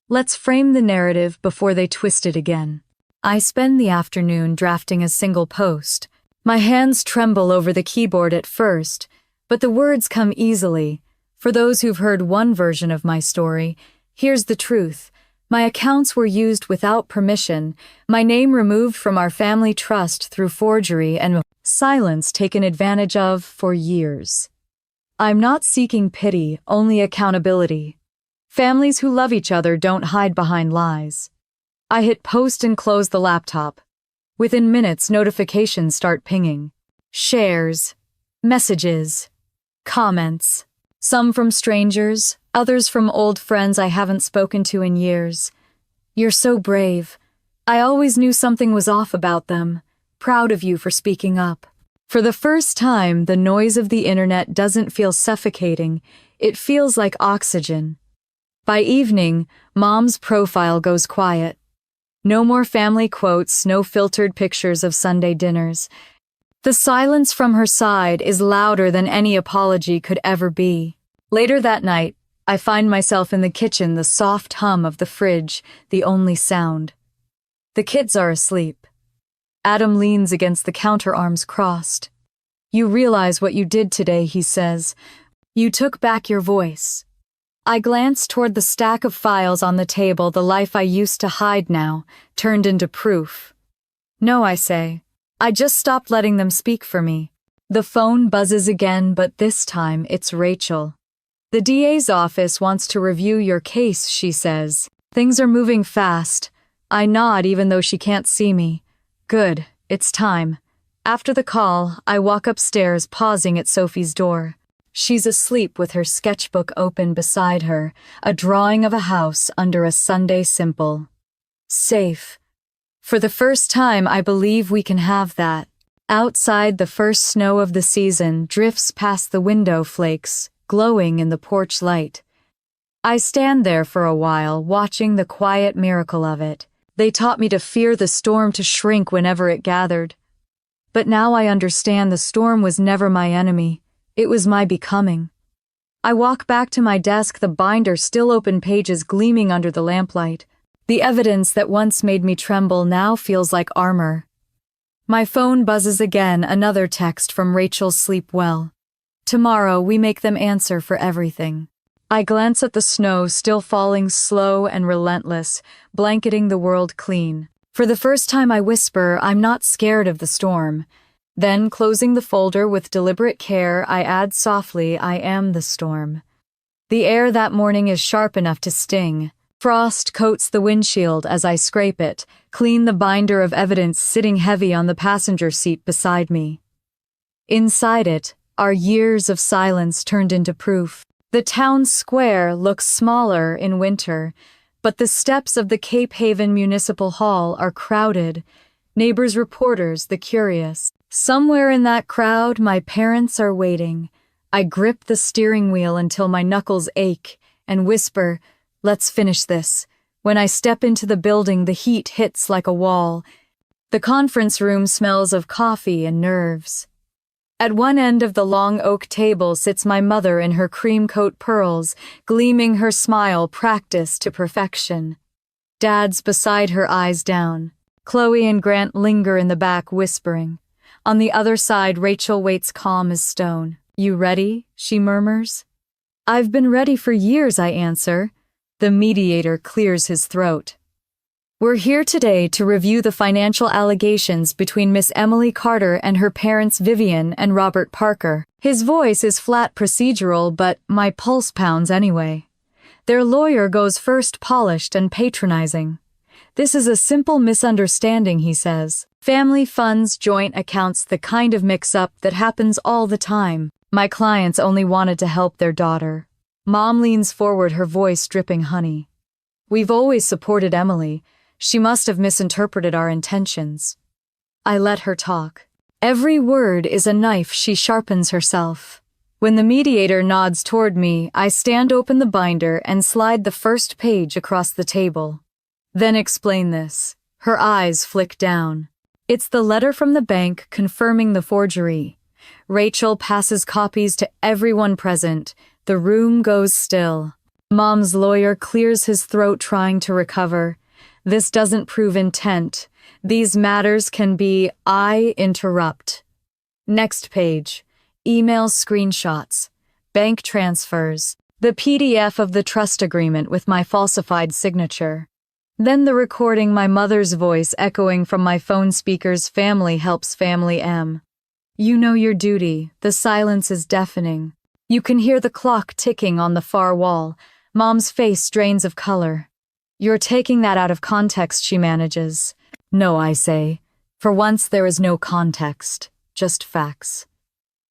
Let's frame the narrative before they twist it again. I spend the afternoon drafting a single post. My hands tremble over the keyboard at first, but the words come easily. For those who've heard one version of my story, here's the truth. My accounts were used without permission, my name removed from our family trust through forgery, and silence taken advantage of for years. I'm not seeking pity, only accountability. Families who love each other don't hide behind lies. I hit post and close the laptop. Within minutes, notifications start pinging. Shares, messages, comments. Some from strangers, others from old friends I haven't spoken to in years. You're so brave. I always knew something was off about them. Proud of you for speaking up. For the first time, the noise of the internet doesn't feel suffocating. It feels like oxygen. By evening, Mom's profile goes quiet. No more family quotes, no filtered pictures of Sunday dinners. The silence from her side is louder than any apology could ever be. Later that night, I find myself in the kitchen, the soft hum of the fridge, the only sound. The kids are asleep. Adam leans against the counter, arms crossed. You realize what you did today, he says. You took back your voice. I glance toward the stack of files on the table, the life I used to hide now, turned into proof. No, I say. I just stopped letting them speak for me. The phone buzzes again, but this time it's Rachel. The DA's office wants to review your case, she says. Things are moving fast. I nod even though she can't see me. Good, it's time. After the call, I walk upstairs, pausing at Sophie's door. She's asleep with her sketchbook open beside her, a drawing of a house under a Sunday simple. Safe. For the first time, I believe we can have that. Outside, the first snow of the season drifts past the window flakes, glowing in the porch light. I stand there for a while, watching the quiet miracle of it. They taught me to fear the storm, to shrink whenever it gathered. But now I understand the storm was never my enemy. It was my becoming. I walk back to my desk, the binder still open, pages gleaming under the lamplight. The evidence that once made me tremble now feels like armor. My phone buzzes again, another text from Rachel. Sleep well. Tomorrow we make them answer for everything. I glance at the snow still falling, slow and relentless, blanketing the world clean. For the first time I whisper, I'm not scared of the storm. Then, closing the folder with deliberate care, I add softly, I am the storm. The air that morning is sharp enough to sting. Frost coats the windshield as I scrape it, clean the binder of evidence sitting heavy on the passenger seat beside me. Inside it are years of silence turned into proof. The town square looks smaller in winter, but the steps of the Cape Haven Municipal Hall are crowded. Neighbors, reporters, the curious. Somewhere in that crowd, my parents are waiting. I grip the steering wheel until my knuckles ache and whisper, let's finish this. When I step into the building, the heat hits like a wall. The conference room smells of coffee and nerves. At one end of the long oak table sits my mother in her cream coat pearls, gleaming her smile practiced to perfection. Dad's beside her, eyes down. Chloe and Grant linger in the back, whispering. On the other side, Rachel waits, calm as stone. You ready? She murmurs. I've been ready for years, I answer. The mediator clears his throat. We're here today to review the financial allegations between Miss Emily Carter and her parents Vivian and Robert Parker. His voice is flat, procedural, but my pulse pounds anyway. Their lawyer goes first, polished and patronizing. This is a simple misunderstanding, he says. Family funds, joint accounts, the kind of mix-up that happens all the time. My clients only wanted to help their daughter. Mom leans forward, her voice dripping honey. We've always supported Emily. She must have misinterpreted our intentions. I let her talk. Every word is a knife she sharpens herself. When the mediator nods toward me, I stand open the binder and slide the first page across the table. Then explain this. Her eyes flick down. It's the letter from the bank confirming the forgery. Rachel passes copies to everyone present. The room goes still. Mom's lawyer clears his throat, trying to recover. This doesn't prove intent. These matters can be. I interrupt. Next page. Email screenshots. Bank transfers. The PDF of the trust agreement with my falsified signature. Then the recording, my mother's voice echoing from my phone speakers. Family helps family M. You know your duty. The silence is deafening. You can hear the clock ticking on the far wall. Mom's face drains of color. You're taking that out of context, she manages. No, I say. For once there is no context, just facts.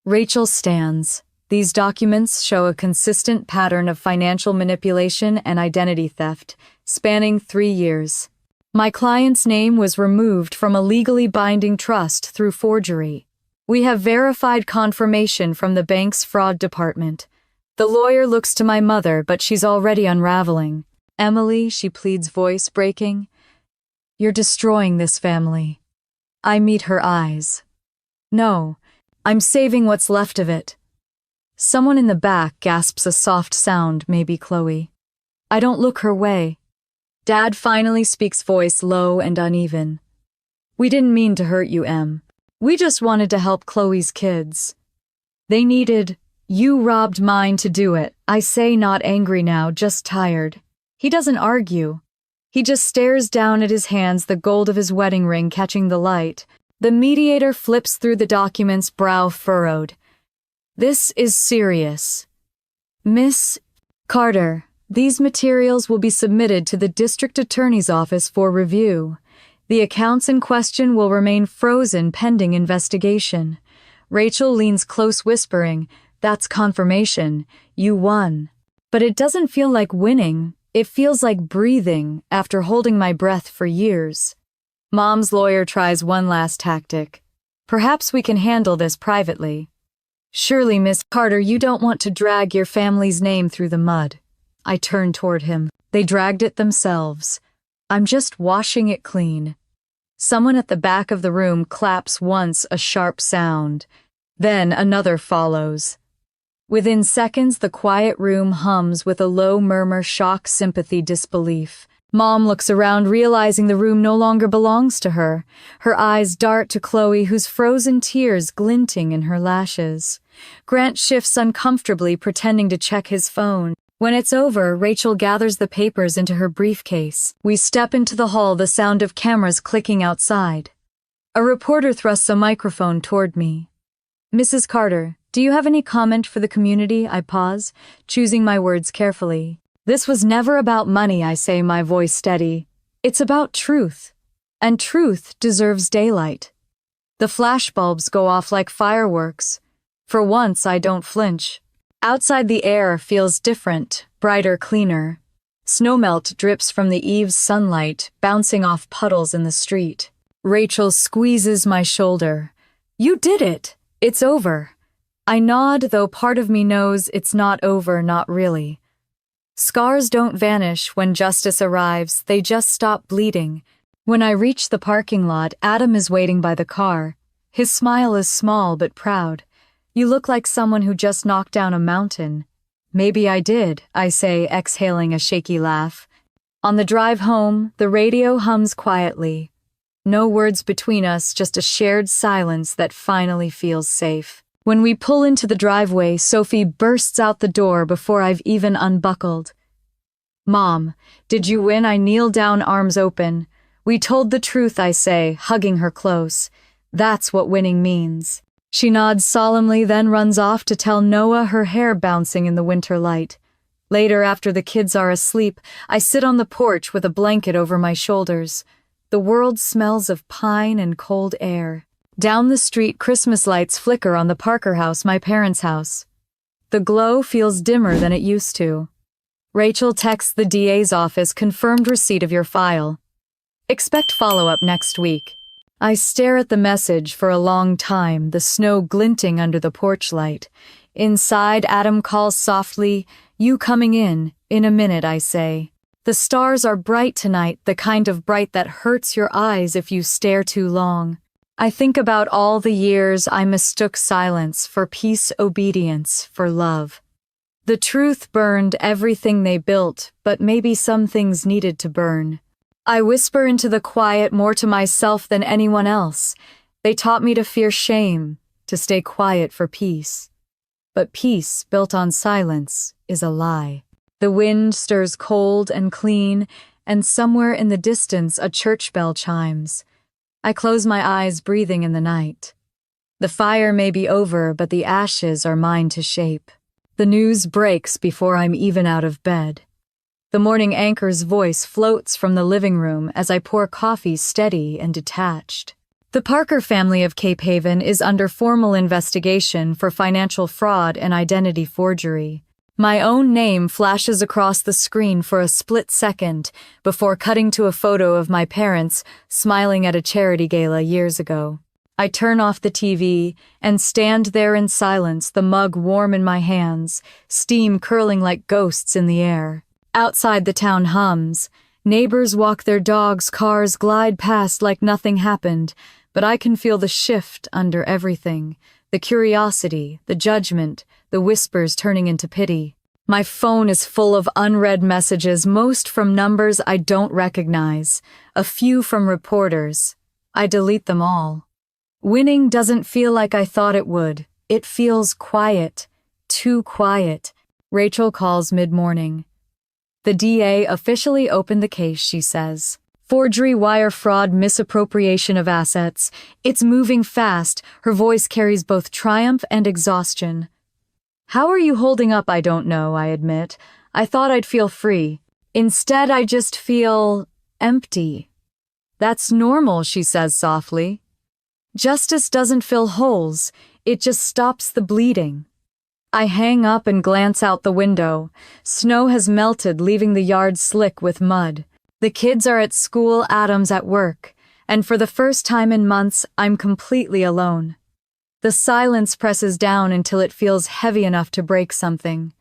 Rachel stands. These documents show a consistent pattern of financial manipulation and identity theft, spanning 3 years. My client's name was removed from a legally binding trust through forgery. We have verified confirmation from the bank's fraud department. The lawyer looks to my mother, but she's already unraveling. Emily, she pleads, voice breaking. You're destroying this family. I meet her eyes. No, I'm saving what's left of it. Someone in the back gasps a soft sound, maybe Chloe. I don't look her way. Dad finally speaks, voice low and uneven. We didn't mean to hurt you, Em. We just wanted to help Chloe's kids. They needed. You robbed mine to do it, I say, not angry now, just tired. He doesn't argue. He just stares down at his hands, the gold of his wedding ring catching the light. The mediator flips through the documents, brow furrowed. This is serious. Miss Carter, these materials will be submitted to the district attorney's office for review. The accounts in question will remain frozen pending investigation. Rachel leans close, whispering, That's confirmation. You won. But it doesn't feel like winning. It feels like breathing after holding my breath for years. Mom's lawyer tries one last tactic. Perhaps we can handle this privately. Surely, Miss Carter, you don't want to drag your family's name through the mud. I turn toward him. They dragged it themselves. I'm just washing it clean. Someone at the back of the room claps once, a sharp sound. Then another follows. Within seconds, the quiet room hums with a low murmur, shock, sympathy, disbelief. Mom looks around, realizing the room no longer belongs to her. Her eyes dart to Chloe, whose frozen tears glinting in her lashes. Grant shifts uncomfortably, pretending to check his phone. When it's over, Rachel gathers the papers into her briefcase. We step into the hall, the sound of cameras clicking outside. A reporter thrusts a microphone toward me. Mrs. Carter, do you have any comment for the community? I pause, choosing my words carefully. This was never about money, I say, my voice steady. It's about truth. And truth deserves daylight. The flashbulbs go off like fireworks. For once, I don't flinch. Outside, the air feels different, brighter, cleaner. Snowmelt drips from the eaves' sunlight, bouncing off puddles in the street. Rachel squeezes my shoulder. You did it! It's over. I nod, though part of me knows it's not over, not really. Scars don't vanish when justice arrives, they just stop bleeding. When I reach the parking lot, Adam is waiting by the car. His smile is small but proud. You look like someone who just knocked down a mountain. Maybe I did, I say, exhaling a shaky laugh. On the drive home, the radio hums quietly. No words between us, just a shared silence that finally feels safe. When we pull into the driveway, Sophie bursts out the door before I've even unbuckled. Mom, did you win? I kneel down, arms open. We told the truth, I say, hugging her close. That's what winning means. She nods solemnly, then runs off to tell Noah, her hair bouncing in the winter light. Later, after the kids are asleep, I sit on the porch with a blanket over my shoulders. The world smells of pine and cold air. Down the street, Christmas lights flicker on the Parker house, my parents' house. The glow feels dimmer than it used to. Rachel texts the DA's office, confirmed receipt of your file. Expect follow-up next week. I stare at the message for a long time, the snow glinting under the porch light. Inside, Adam calls softly, "You coming in a minute," I say. The stars are bright tonight, the kind of bright that hurts your eyes if you stare too long. I think about all the years I mistook silence for peace, obedience, for love. The truth burned everything they built, but maybe some things needed to burn. I whisper into the quiet more to myself than anyone else. They taught me to fear shame, to stay quiet for peace. But peace built on silence is a lie. The wind stirs cold and clean, and somewhere in the distance a church bell chimes. I close my eyes, breathing in the night. The fire may be over, but the ashes are mine to shape. The news breaks before I'm even out of bed. The morning anchor's voice floats from the living room as I pour coffee, steady and detached. The Parker family of Cape Haven is under formal investigation for financial fraud and identity forgery. My own name flashes across the screen for a split second before cutting to a photo of my parents smiling at a charity gala years ago. I turn off the TV and stand there in silence, the mug warm in my hands, steam curling like ghosts in the air. Outside, the town hums. Neighbors walk their dogs, cars glide past like nothing happened, but I can feel the shift under everything, the curiosity, the judgment, the whispers turning into pity. My phone is full of unread messages, most from numbers I don't recognize, a few from reporters. I delete them all. Winning doesn't feel like I thought it would. It feels quiet, too quiet. Rachel calls mid-morning. The DA officially opened the case, she says. Forgery, wire fraud, misappropriation of assets. It's moving fast. Her voice carries both triumph and exhaustion. How are you holding up? I don't know, I admit. I thought I'd feel free. Instead, I just feel empty. That's normal, she says softly. Justice doesn't fill holes, it just stops the bleeding. I hang up and glance out the window. Snow has melted, leaving the yard slick with mud. The kids are at school, Adam's at work, and for the first time in months, I'm completely alone. The silence presses down until it feels heavy enough to break something.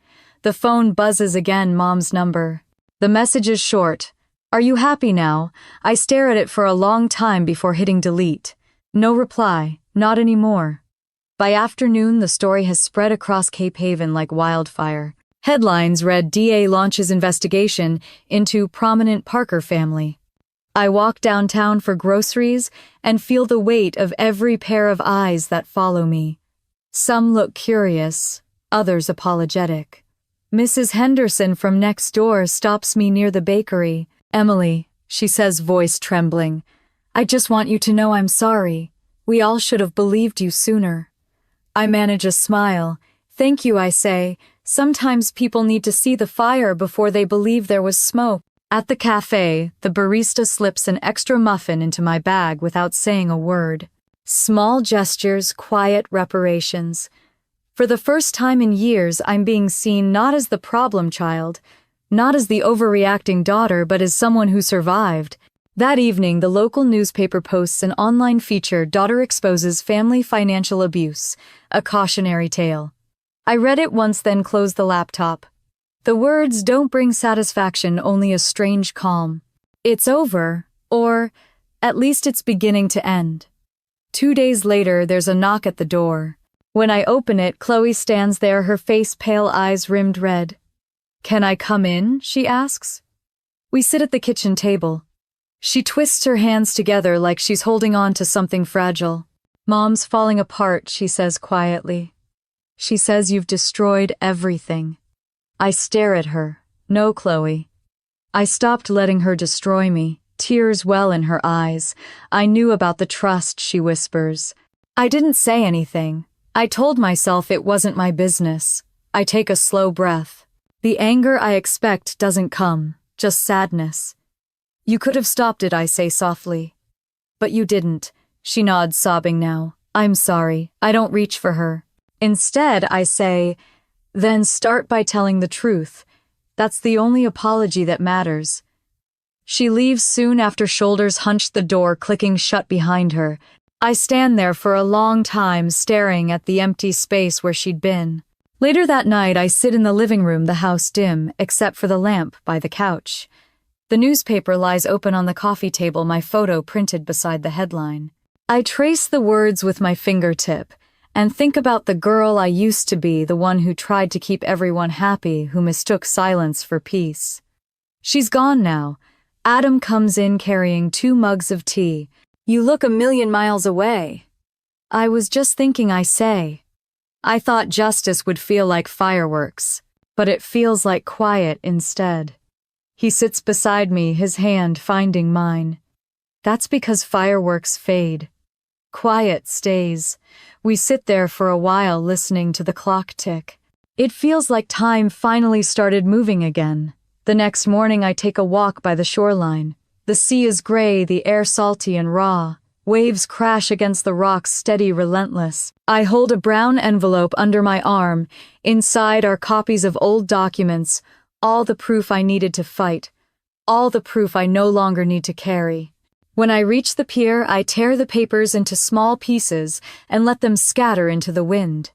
The phone buzzes again, Mom's number. The message is short. Are you happy now? I stare at it for a long time before hitting delete. No reply, not anymore. By afternoon, the story has spread across Cape Haven like wildfire. Headlines read, DA launches investigation into prominent Parker family. I walk downtown for groceries and feel the weight of every pair of eyes that follow me. Some look curious, others apologetic. Mrs. Henderson from next door stops me near the bakery. Emily, she says, voice trembling. I just want you to know I'm sorry. We all should have believed you sooner. I manage a smile. Thank you, I say. Sometimes people need to see the fire before they believe there was smoke. At the cafe, the barista slips an extra muffin into my bag without saying a word. Small gestures, quiet reparations. For the first time in years, I'm being seen not as the problem child, not as the overreacting daughter, but as someone who survived. That evening, the local newspaper posts an online feature, Daughter Exposes Family Financial Abuse, a cautionary tale. I read it once, then closed the laptop. The words don't bring satisfaction, only a strange calm. It's over, or at least it's beginning to end. 2 days later, there's a knock at the door. When I open it, Chloe stands there, her face pale, eyes rimmed red. Can I come in? She asks. We sit at the kitchen table. She twists her hands together like she's holding on to something fragile. Mom's falling apart, she says quietly. She says you've destroyed everything. I stare at her. No, Chloe. I stopped letting her destroy me. Tears well in her eyes. I knew about the trust, she whispers. I didn't say anything. I told myself it wasn't my business. I take a slow breath. The anger I expect doesn't come, just sadness. You could have stopped it, I say softly. But you didn't. She nods, sobbing now. I'm sorry, I don't reach for her. Instead, I say, then start by telling the truth. That's the only apology that matters. She leaves soon after, shoulders hunched, the door clicking shut behind her. I stand there for a long time, staring at the empty space where she'd been. Later that night, I sit in the living room, the house dim, except for the lamp by the couch. The newspaper lies open on the coffee table, my photo printed beside the headline. I trace the words with my fingertip and think about the girl I used to be, the one who tried to keep everyone happy, who mistook silence for peace. She's gone now. Adam comes in carrying 2 mugs of tea. You look a million miles away. I was just thinking, I say. I thought justice would feel like fireworks, but it feels like quiet instead. He sits beside me, his hand finding mine. That's because fireworks fade. Quiet stays. We sit there for a while, listening to the clock tick. It feels like time finally started moving again. The next morning I take a walk by the shoreline. The sea is gray, the air salty and raw. Waves crash against the rocks, steady, relentless. I hold a brown envelope under my arm. Inside are copies of old documents, all the proof I needed to fight, all the proof I no longer need to carry. When I reach the pier, I tear the papers into small pieces and let them scatter into the wind.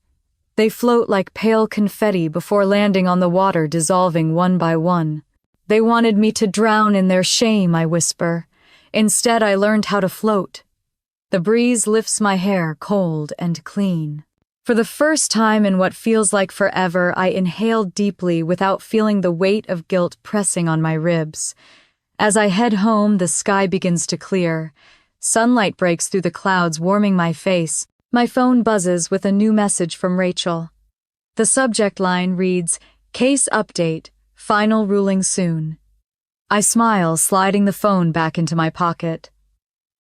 They float like pale confetti before landing on the water, dissolving one by one. They wanted me to drown in their shame, I whisper. Instead, I learned how to float. The breeze lifts my hair, cold and clean. For the first time in what feels like forever, I inhale deeply without feeling the weight of guilt pressing on my ribs. As I head home, the sky begins to clear. Sunlight breaks through the clouds, warming my face. My phone buzzes with a new message from Rachel. The subject line reads, "Case update, final ruling soon." I smile, sliding the phone back into my pocket.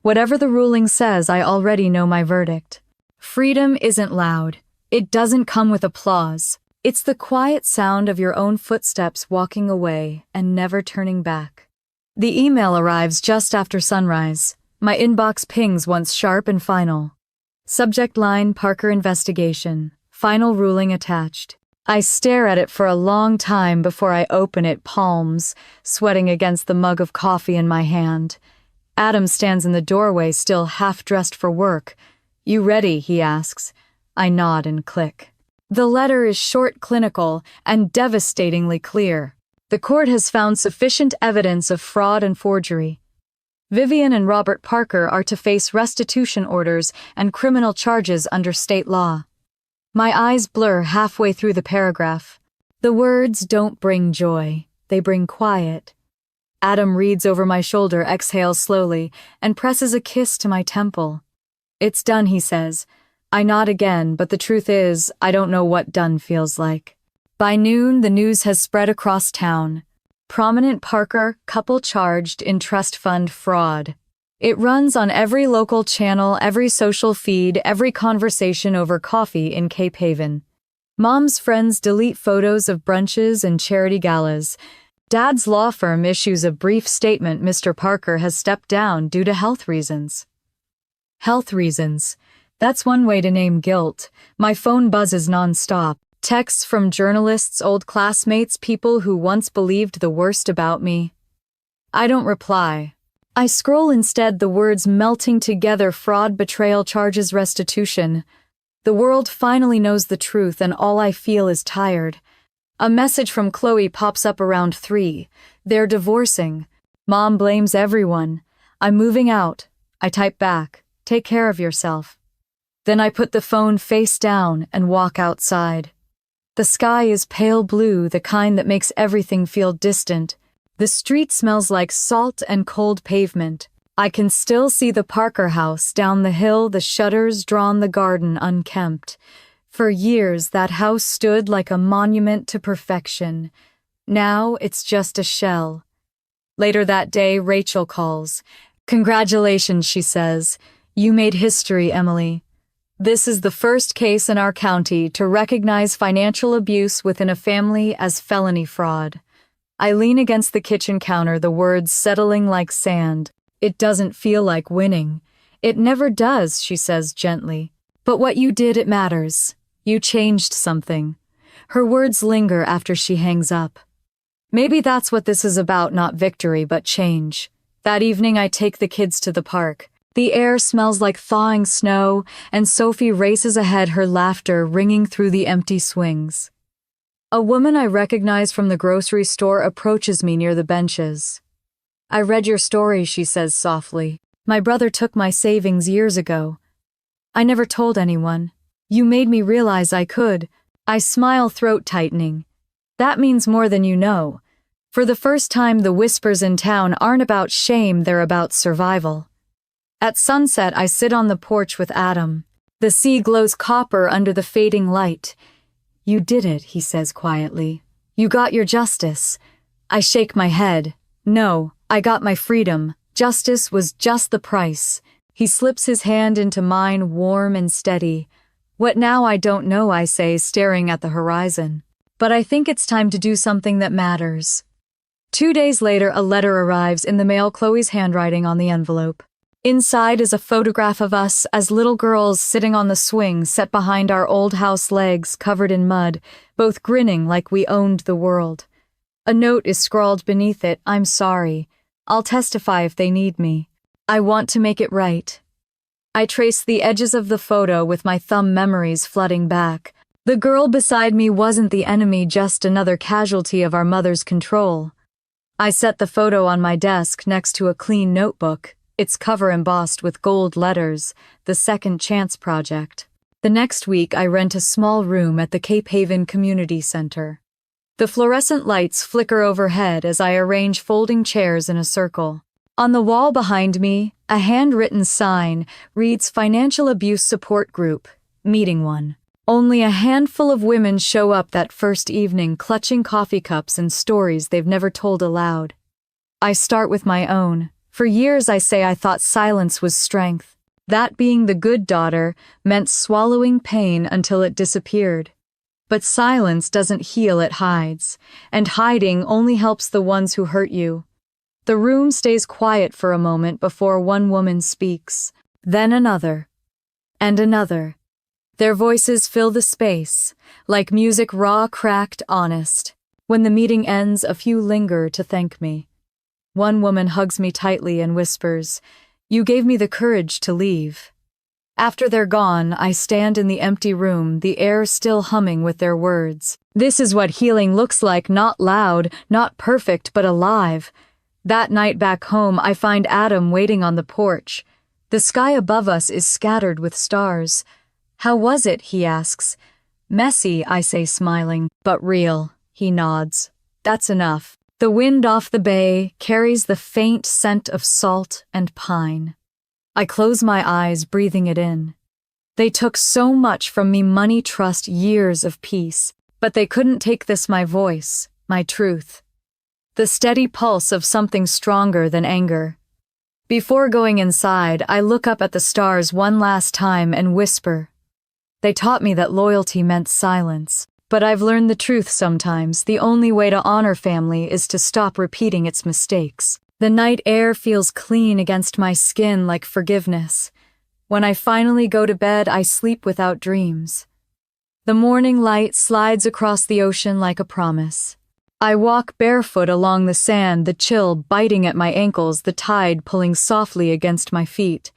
Whatever the ruling says, I already know my verdict. Freedom isn't loud. It doesn't come with applause. It's the quiet sound of your own footsteps walking away and never turning back. The email arrives just after sunrise. My inbox pings once sharp and final. Subject line, Parker investigation. Final ruling attached. I stare at it for a long time before I open it, palms sweating against the mug of coffee in my hand. Adam stands in the doorway, still half-dressed for work. You ready? He asks. I nod and click. The letter is short, clinical, and devastatingly clear. The court has found sufficient evidence of fraud and forgery. Vivian and Robert Parker are to face restitution orders and criminal charges under state law. My eyes blur halfway through the paragraph. The words don't bring joy, they bring quiet. Adam reads over my shoulder, exhales slowly, and presses a kiss to my temple. It's done, he says. I nod again, but the truth is, I don't know what done feels like. By noon, the news has spread across town. Prominent Parker couple charged in trust fund fraud. It runs on every local channel, every social feed, every conversation over coffee in Cape Haven. Mom's friends delete photos of brunches and charity galas. Dad's law firm issues a brief statement Mr. Parker has stepped down due to health reasons. Health reasons. That's one way to name guilt. My phone buzzes nonstop. Texts from journalists, old classmates, people who once believed the worst about me. I don't reply. I scroll instead, the words melting together: fraud, betrayal, charges, restitution. The world finally knows the truth, and all I feel is tired. A message from Chloe pops up around 3. They're divorcing. Mom blames everyone. I'm moving out. I type back, take care of yourself. Then I put the phone face down and walk outside. The sky is pale blue, the kind that makes everything feel distant. The street smells like salt and cold pavement. I can still see the Parker house down the hill, the shutters drawn, the garden unkempt. For years, that house stood like a monument to perfection. Now it's just a shell. Later that day, Rachel calls. Congratulations, she says. You made history, Emily. This is the first case in our county to recognize financial abuse within a family as felony fraud. I lean against the kitchen counter, the words settling like sand. It doesn't feel like winning. It never does, she says gently. But what you did, it matters. You changed something. Her words linger after she hangs up. Maybe that's what this is about, not victory, but change. That evening I take the kids to the park. The air smells like thawing snow, and Sophie races ahead, her laughter ringing through the empty swings. A woman I recognize from the grocery store approaches me near the benches. I read your story, she says softly. My brother took my savings years ago. I never told anyone. You made me realize I could. I smile, throat tightening. That means more than you know. For the first time, the whispers in town aren't about shame, they're about survival. At sunset, I sit on the porch with Adam. The sea glows copper under the fading light. You did it, he says quietly. You got your justice. I shake my head. No, I got my freedom. Justice was just the price. He slips his hand into mine, warm and steady. What now? I don't know, I say, staring at the horizon. But I think it's time to do something that matters. 2 days later, a letter arrives in the mail, Chloe's handwriting on the envelope. Inside is a photograph of us as little girls sitting on the swing set behind our old house legs covered in mud, both grinning like we owned the world. A note is scrawled beneath it, I'm sorry. I'll testify if they need me. I want to make it right. I trace the edges of the photo with my thumb, memories flooding back. The girl beside me wasn't the enemy, just another casualty of our mother's control. I set the photo on my desk next to a clean notebook, its cover embossed with gold letters, The Second Chance Project. The next week, I rent a small room at the Cape Haven Community Center. The fluorescent lights flicker overhead as I arrange folding chairs in a circle. On the wall behind me, a handwritten sign reads Financial Abuse Support Group, Meeting 1. Only a handful of women show up that first evening, clutching coffee cups and stories they've never told aloud. I start with my own. For years, I say, I thought silence was strength. That being the good daughter meant swallowing pain until it disappeared. But silence doesn't heal, it hides. And hiding only helps the ones who hurt you. The room stays quiet for a moment before one woman speaks. Then another. And another. Their voices fill the space, like music, raw, cracked, honest. When the meeting ends, a few linger to thank me. One woman hugs me tightly and whispers, "You gave me the courage to leave." After they're gone, I stand in the empty room, the air still humming with their words. This is what healing looks like, not loud, not perfect, but alive. That night back home, I find Adam waiting on the porch. The sky above us is scattered with stars. How was it, he asks. Messy, I say, smiling, but real, he nods. That's enough. The wind off the bay carries the faint scent of salt and pine. I close my eyes, breathing it in. They took so much from me, money, trust, years of peace, but they couldn't take this, my voice, my truth. The steady pulse of something stronger than anger. Before going inside, I look up at the stars one last time and whisper. They taught me that loyalty meant silence. But I've learned the truth sometimes. The only way to honor family is to stop repeating its mistakes. The night air feels clean against my skin like forgiveness. When I finally go to bed, I sleep without dreams. The morning light slides across the ocean like a promise. I walk barefoot along the sand, the chill biting at my ankles, the tide pulling softly against my feet.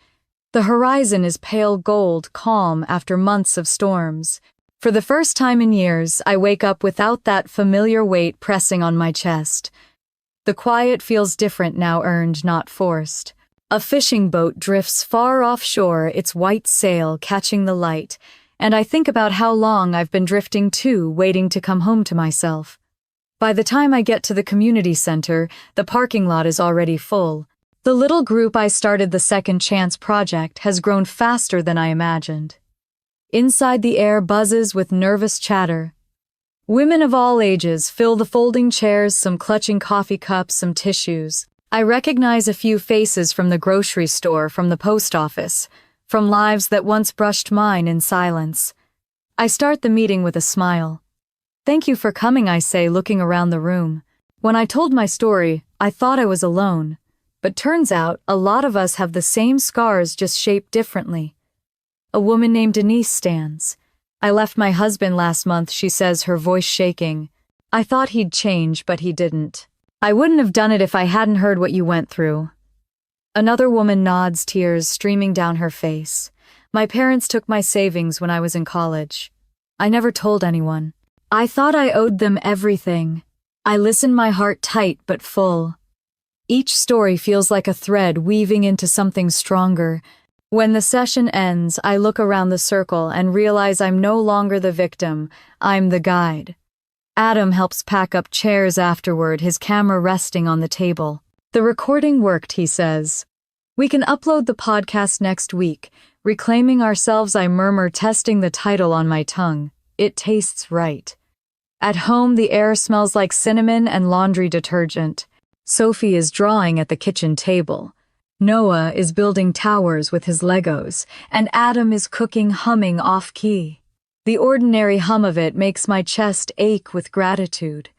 The horizon is pale gold, calm after months of storms. For the first time in years, I wake up without that familiar weight pressing on my chest. The quiet feels different now, earned, not forced. A fishing boat drifts far offshore, its white sail catching the light, and I think about how long I've been drifting too, waiting to come home to myself. By the time I get to the community center, the parking lot is already full. The little group I started the Second Chance Project has grown faster than I imagined. Inside, the air buzzes with nervous chatter. Women of all ages fill the folding chairs, some clutching coffee cups, some tissues. I recognize a few faces from the grocery store, from the post office. from lives that once brushed mine in silence. I start the meeting with a smile. "Thank you for coming," I say, looking around the room. When I told my story, I thought I was alone, but turns out a lot of us have the same scars, just shaped differently. A woman named Denise stands. "I left my husband last month," she says, her voice shaking. "I thought he'd change, but he didn't. I wouldn't have done it if I hadn't heard what you went through." Another woman nods, tears streaming down her face. "My parents took my savings when I was in college. I never told anyone. I thought I owed them everything. I listened, my heart tight but full." Each story feels like a thread weaving into something stronger. When the session ends, I look around the circle and realize I'm no longer the victim, I'm the guide. Adam helps pack up chairs afterward, his camera resting on the table. "The recording worked," he says. "We can upload the podcast next week." Reclaiming ourselves, I murmur, testing the title on my tongue. It tastes right. At home, the air smells like cinnamon and laundry detergent. Sophie is drawing at the kitchen table. Noah is building towers with his Legos, and Adam is cooking, humming off-key. The ordinary hum of it makes my chest ache with gratitude.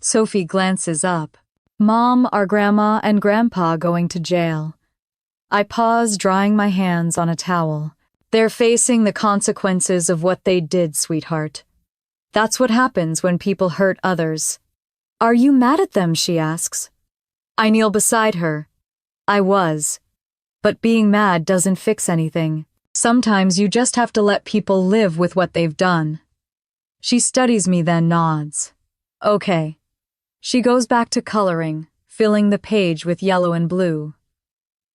Sophie glances up. "Mom, are Grandma and Grandpa going to jail?" I pause, drying my hands on a towel. "They're facing the consequences of what they did, sweetheart. That's what happens when people hurt others." "Are you mad at them?" she asks. I kneel beside her. I was. But being mad doesn't fix anything. Sometimes you just have to let people live with what they've done. She studies me, then nods. "Okay." She goes back to coloring, filling the page with yellow and blue.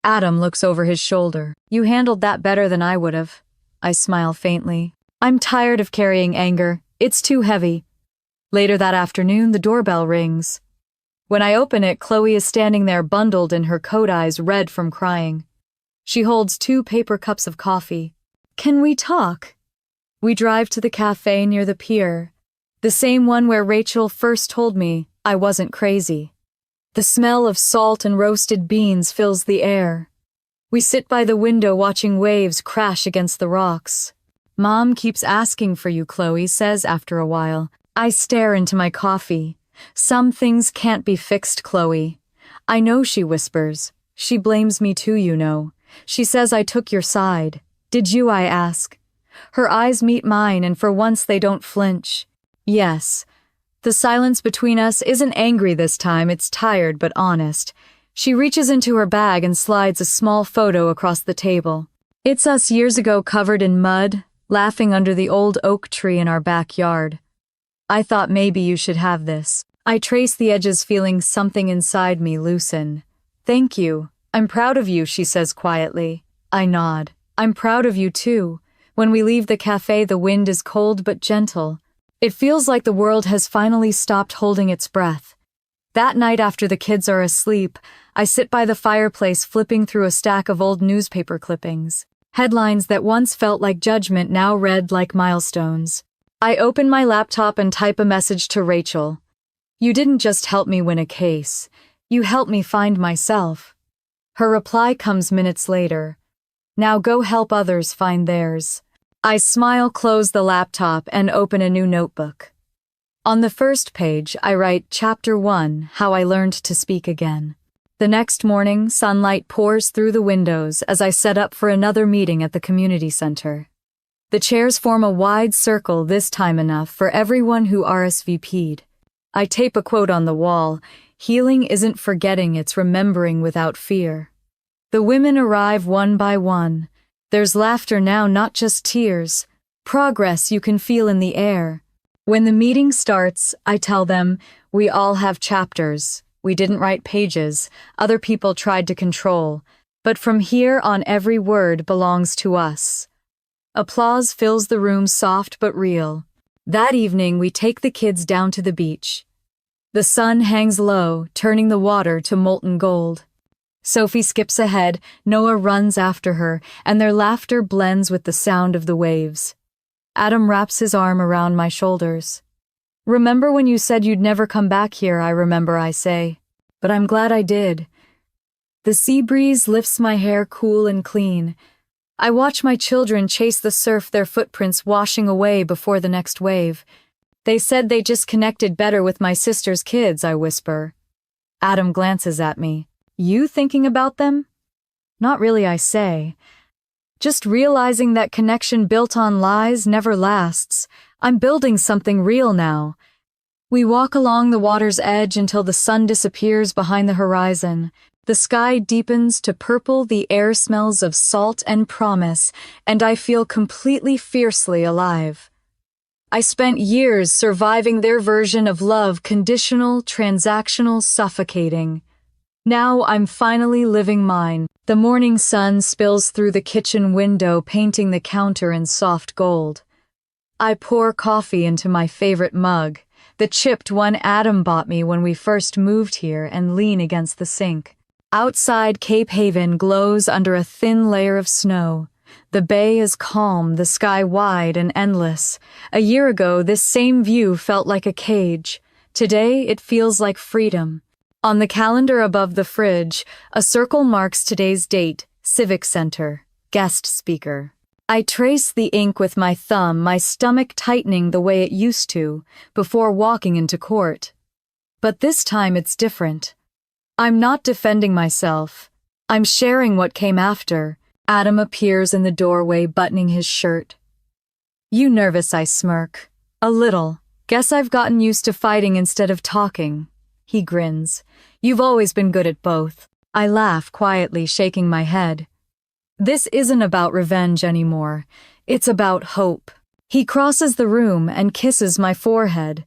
Adam looks over his shoulder. "You handled that better than I would have." I smile faintly. "I'm tired of carrying anger. It's too heavy." Later that afternoon, the doorbell rings. When I open it, Chloe is standing there, bundled in her coat, eyes red from crying. She holds 2 paper cups of coffee. "Can we talk?" We drive to the cafe near the pier, the same one where Rachel first told me I wasn't crazy. The smell of salt and roasted beans fills the air. We sit by the window watching waves crash against the rocks. "Mom keeps asking for you," Chloe says after a while. I stare into my coffee. "Some things can't be fixed, Chloe." "I know," she whispers. "She blames me too, you know. She says I took your side." "Did you?" I ask. Her eyes meet mine, and for once they don't flinch. "Yes." The silence between us isn't angry this time, it's tired but honest. She reaches into her bag and slides a small photo across the table. It's us years ago, covered in mud, laughing under the old oak tree in our backyard. "I thought maybe you should have this." I trace the edges, feeling something inside me loosen. "Thank you. I'm proud of you," she says quietly. I nod. "I'm proud of you too." When we leave the cafe, the wind is cold but gentle. It feels like the world has finally stopped holding its breath. That night, after the kids are asleep, I sit by the fireplace, flipping through a stack of old newspaper clippings. Headlines that once felt like judgment now read like milestones. I open my laptop and type a message to Rachel. "You didn't just help me win a case. You helped me find myself." Her reply comes minutes later. "Now go help others find theirs." I smile, close the laptop, and open a new notebook. On the first page, I write Chapter 1, How I Learned to Speak Again. The next morning, sunlight pours through the windows as I set up for another meeting at the community center. The chairs form a wide circle, this time enough for everyone who RSVP'd. I tape a quote on the wall: "Healing isn't forgetting, it's remembering without fear." The women arrive one by one. There's laughter now, not just tears. Progress you can feel in the air. When the meeting starts, I tell them, we all have chapters. We didn't write pages. Other people tried to control. But from here on, every word belongs to us. Applause fills the room, soft but real. That evening, we take the kids down to the beach. The sun hangs low, turning the water to molten gold. Sophie skips ahead, Noah runs after her, and their laughter blends with the sound of the waves. Adam wraps his arm around my shoulders. "Remember when you said you'd never come back here?" I remember, I say. "But I'm glad I did." The sea breeze lifts my hair cool and clean. I watch my children chase the surf, their footprints washing away before the next wave. They said they just connected better with my sister's kids, I whisper. Adam glances at me. You thinking about them? Not really, I say. Just realizing that connection built on lies never lasts. I'm building something real now. We walk along the water's edge until the sun disappears behind the horizon. The sky deepens to purple, the air smells of salt and promise, and I feel completely fiercely alive. I spent years surviving their version of love, conditional, transactional, suffocating. Now I'm finally living mine. The morning sun spills through the kitchen window, painting the counter in soft gold. I pour coffee into my favorite mug, the chipped one Adam bought me when we first moved here, and lean against the sink. Outside, Cape Haven glows under a thin layer of snow. The bay is calm, the sky wide and endless. A year ago, this same view felt like a cage. Today, it feels like freedom. On the calendar above the fridge, a circle marks today's date, Civic Center, guest speaker. I trace the ink with my thumb, my stomach tightening the way it used to, before walking into court. But this time it's different. I'm not defending myself. I'm sharing what came after. Adam appears in the doorway, buttoning his shirt. You nervous? I smirk. A little. Guess I've gotten used to fighting instead of talking. He grins. You've always been good at both. I laugh quietly, shaking my head. This isn't about revenge anymore. It's about hope. He crosses the room and kisses my forehead.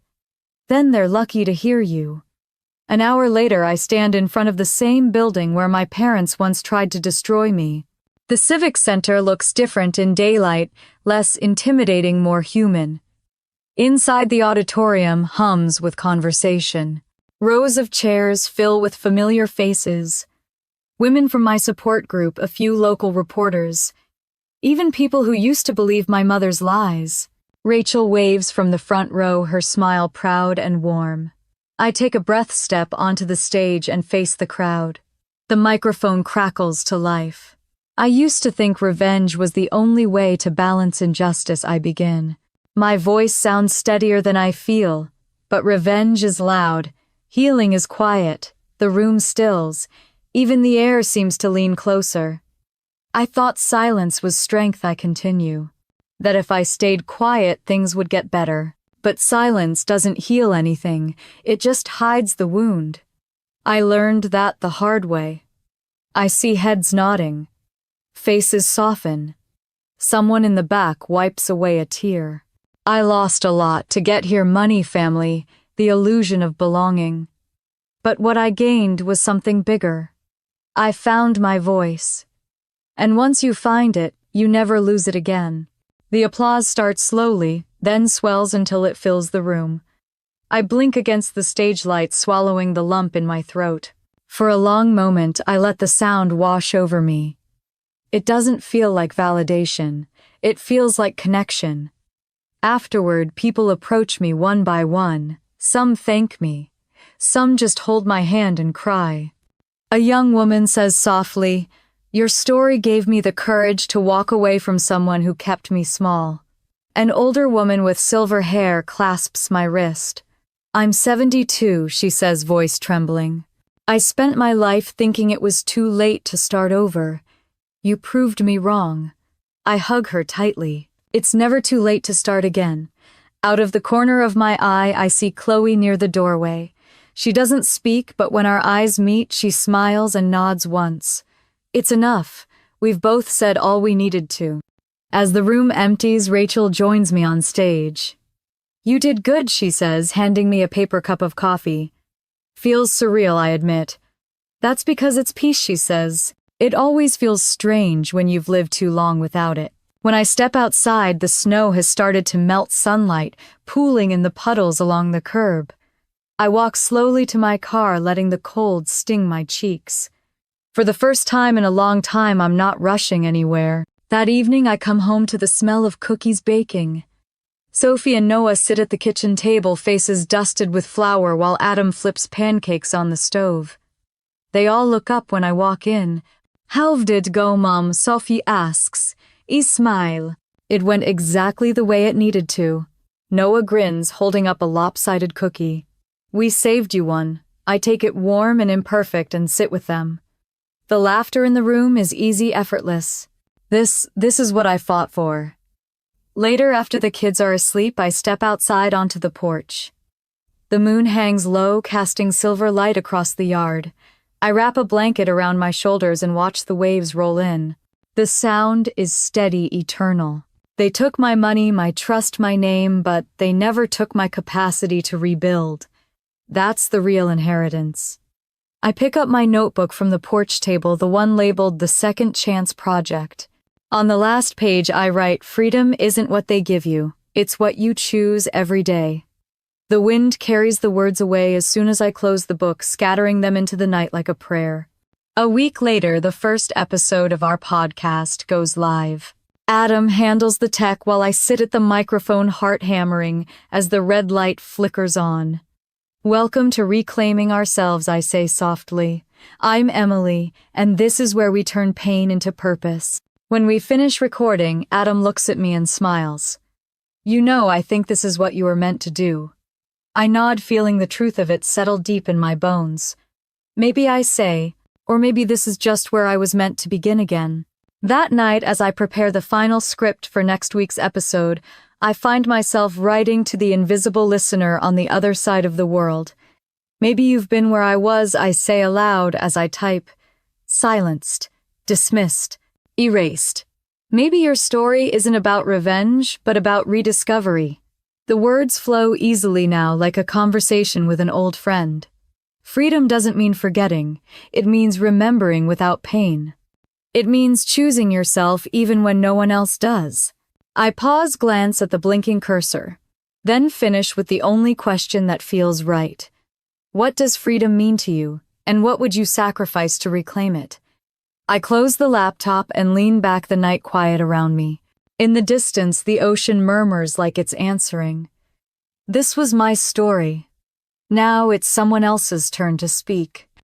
Then they're lucky to hear you. An hour later, I stand in front of the same building where my parents once tried to destroy me. The Civic Center looks different in daylight, less intimidating, more human. Inside the auditorium hums with conversation. Rows of chairs fill with familiar faces. Women from my support group, a few local reporters. Even people who used to believe my mother's lies. Rachel waves from the front row, her smile proud and warm. I take a breath step onto the stage and face the crowd. The microphone crackles to life. I used to think revenge was the only way to balance injustice. I begin. My voice sounds steadier than I feel, but revenge is loud. Healing is quiet. The room stills. Even the air seems to lean closer. I thought silence was strength. I continue. That if I stayed quiet, things would get better. But silence doesn't heal anything, it just hides the wound. I learned that the hard way. I see heads nodding. Faces soften. Someone in the back wipes away a tear. I lost a lot to get here: money, family, the illusion of belonging. But what I gained was something bigger. I found my voice. And once you find it, you never lose it again. The applause starts slowly, then swells until it fills the room. I blink against the stage light, swallowing the lump in my throat. For a long moment, I let the sound wash over me. It doesn't feel like validation. It feels like connection. Afterward, people approach me one by one. Some thank me. Some just hold my hand and cry. A young woman says softly, "Your story gave me the courage to walk away from someone who kept me small." An older woman with silver hair clasps my wrist. "I'm 72, she says, voice trembling. "I spent my life thinking it was too late to start over. You proved me wrong." I hug her tightly. It's never too late to start again. Out of the corner of my eye, I see Chloe near the doorway. She doesn't speak, but when our eyes meet, she smiles and nods once. It's enough. We've both said all we needed to. As the room empties, Rachel joins me on stage. "You did good," she says, handing me a paper cup of coffee. "Feels surreal," I admit. "That's because it's peace," she says. "It always feels strange when you've lived too long without it." When I step outside, the snow has started to melt sunlight, pooling in the puddles along the curb. I walk slowly to my car, letting the cold sting my cheeks. For the first time in a long time, I'm not rushing anywhere. That evening, I come home to the smell of cookies baking. Sophie and Noah sit at the kitchen table, faces dusted with flour, while Adam flips pancakes on the stove. They all look up when I walk in. "How did it go, Mom?" Sophie asks. Ismail. It went exactly the way it needed to. Noah grins, holding up a lopsided cookie. We saved you one. I take it warm and imperfect and sit with them. The laughter in the room is easy, effortless. This is what I fought for. Later, after the kids are asleep, I step outside onto the porch. The moon hangs low, casting silver light across the yard. I wrap a blanket around my shoulders and watch the waves roll in. The sound is steady, eternal. They took my money, my trust, my name, but they never took my capacity to rebuild. That's the real inheritance. I pick up my notebook from the porch table, the one labeled the Second Chance Project. On the last page, I write, "Freedom isn't what they give you. It's what you choose every day." The wind carries the words away as soon as I close the book, scattering them into the night like a prayer. A week later, the first episode of our podcast goes live. Adam handles the tech while I sit at the microphone, heart hammering as the red light flickers on. Welcome to Reclaiming Ourselves, I say softly. I'm Emily, and this is where we turn pain into purpose. When we finish recording, Adam looks at me and smiles. You know, I think this is what you were meant to do. I nod, feeling the truth of it settle deep in my bones. Maybe I say, or maybe this is just where I was meant to begin again. That night, as I prepare the final script for next week's episode, I find myself writing to the invisible listener on the other side of the world. Maybe you've been where I was, I say aloud as I type. Silenced, dismissed, erased. Maybe your story isn't about revenge, but about rediscovery. The words flow easily now, like a conversation with an old friend. Freedom doesn't mean forgetting. It means remembering without pain. It means choosing yourself even when no one else does. I pause, glance at the blinking cursor, then finish with the only question that feels right. What does freedom mean to you, and what would you sacrifice to reclaim it? I close the laptop and lean back, the night quiet around me. In the distance, the ocean murmurs like it's answering. This was my story. Now it's someone else's turn to speak.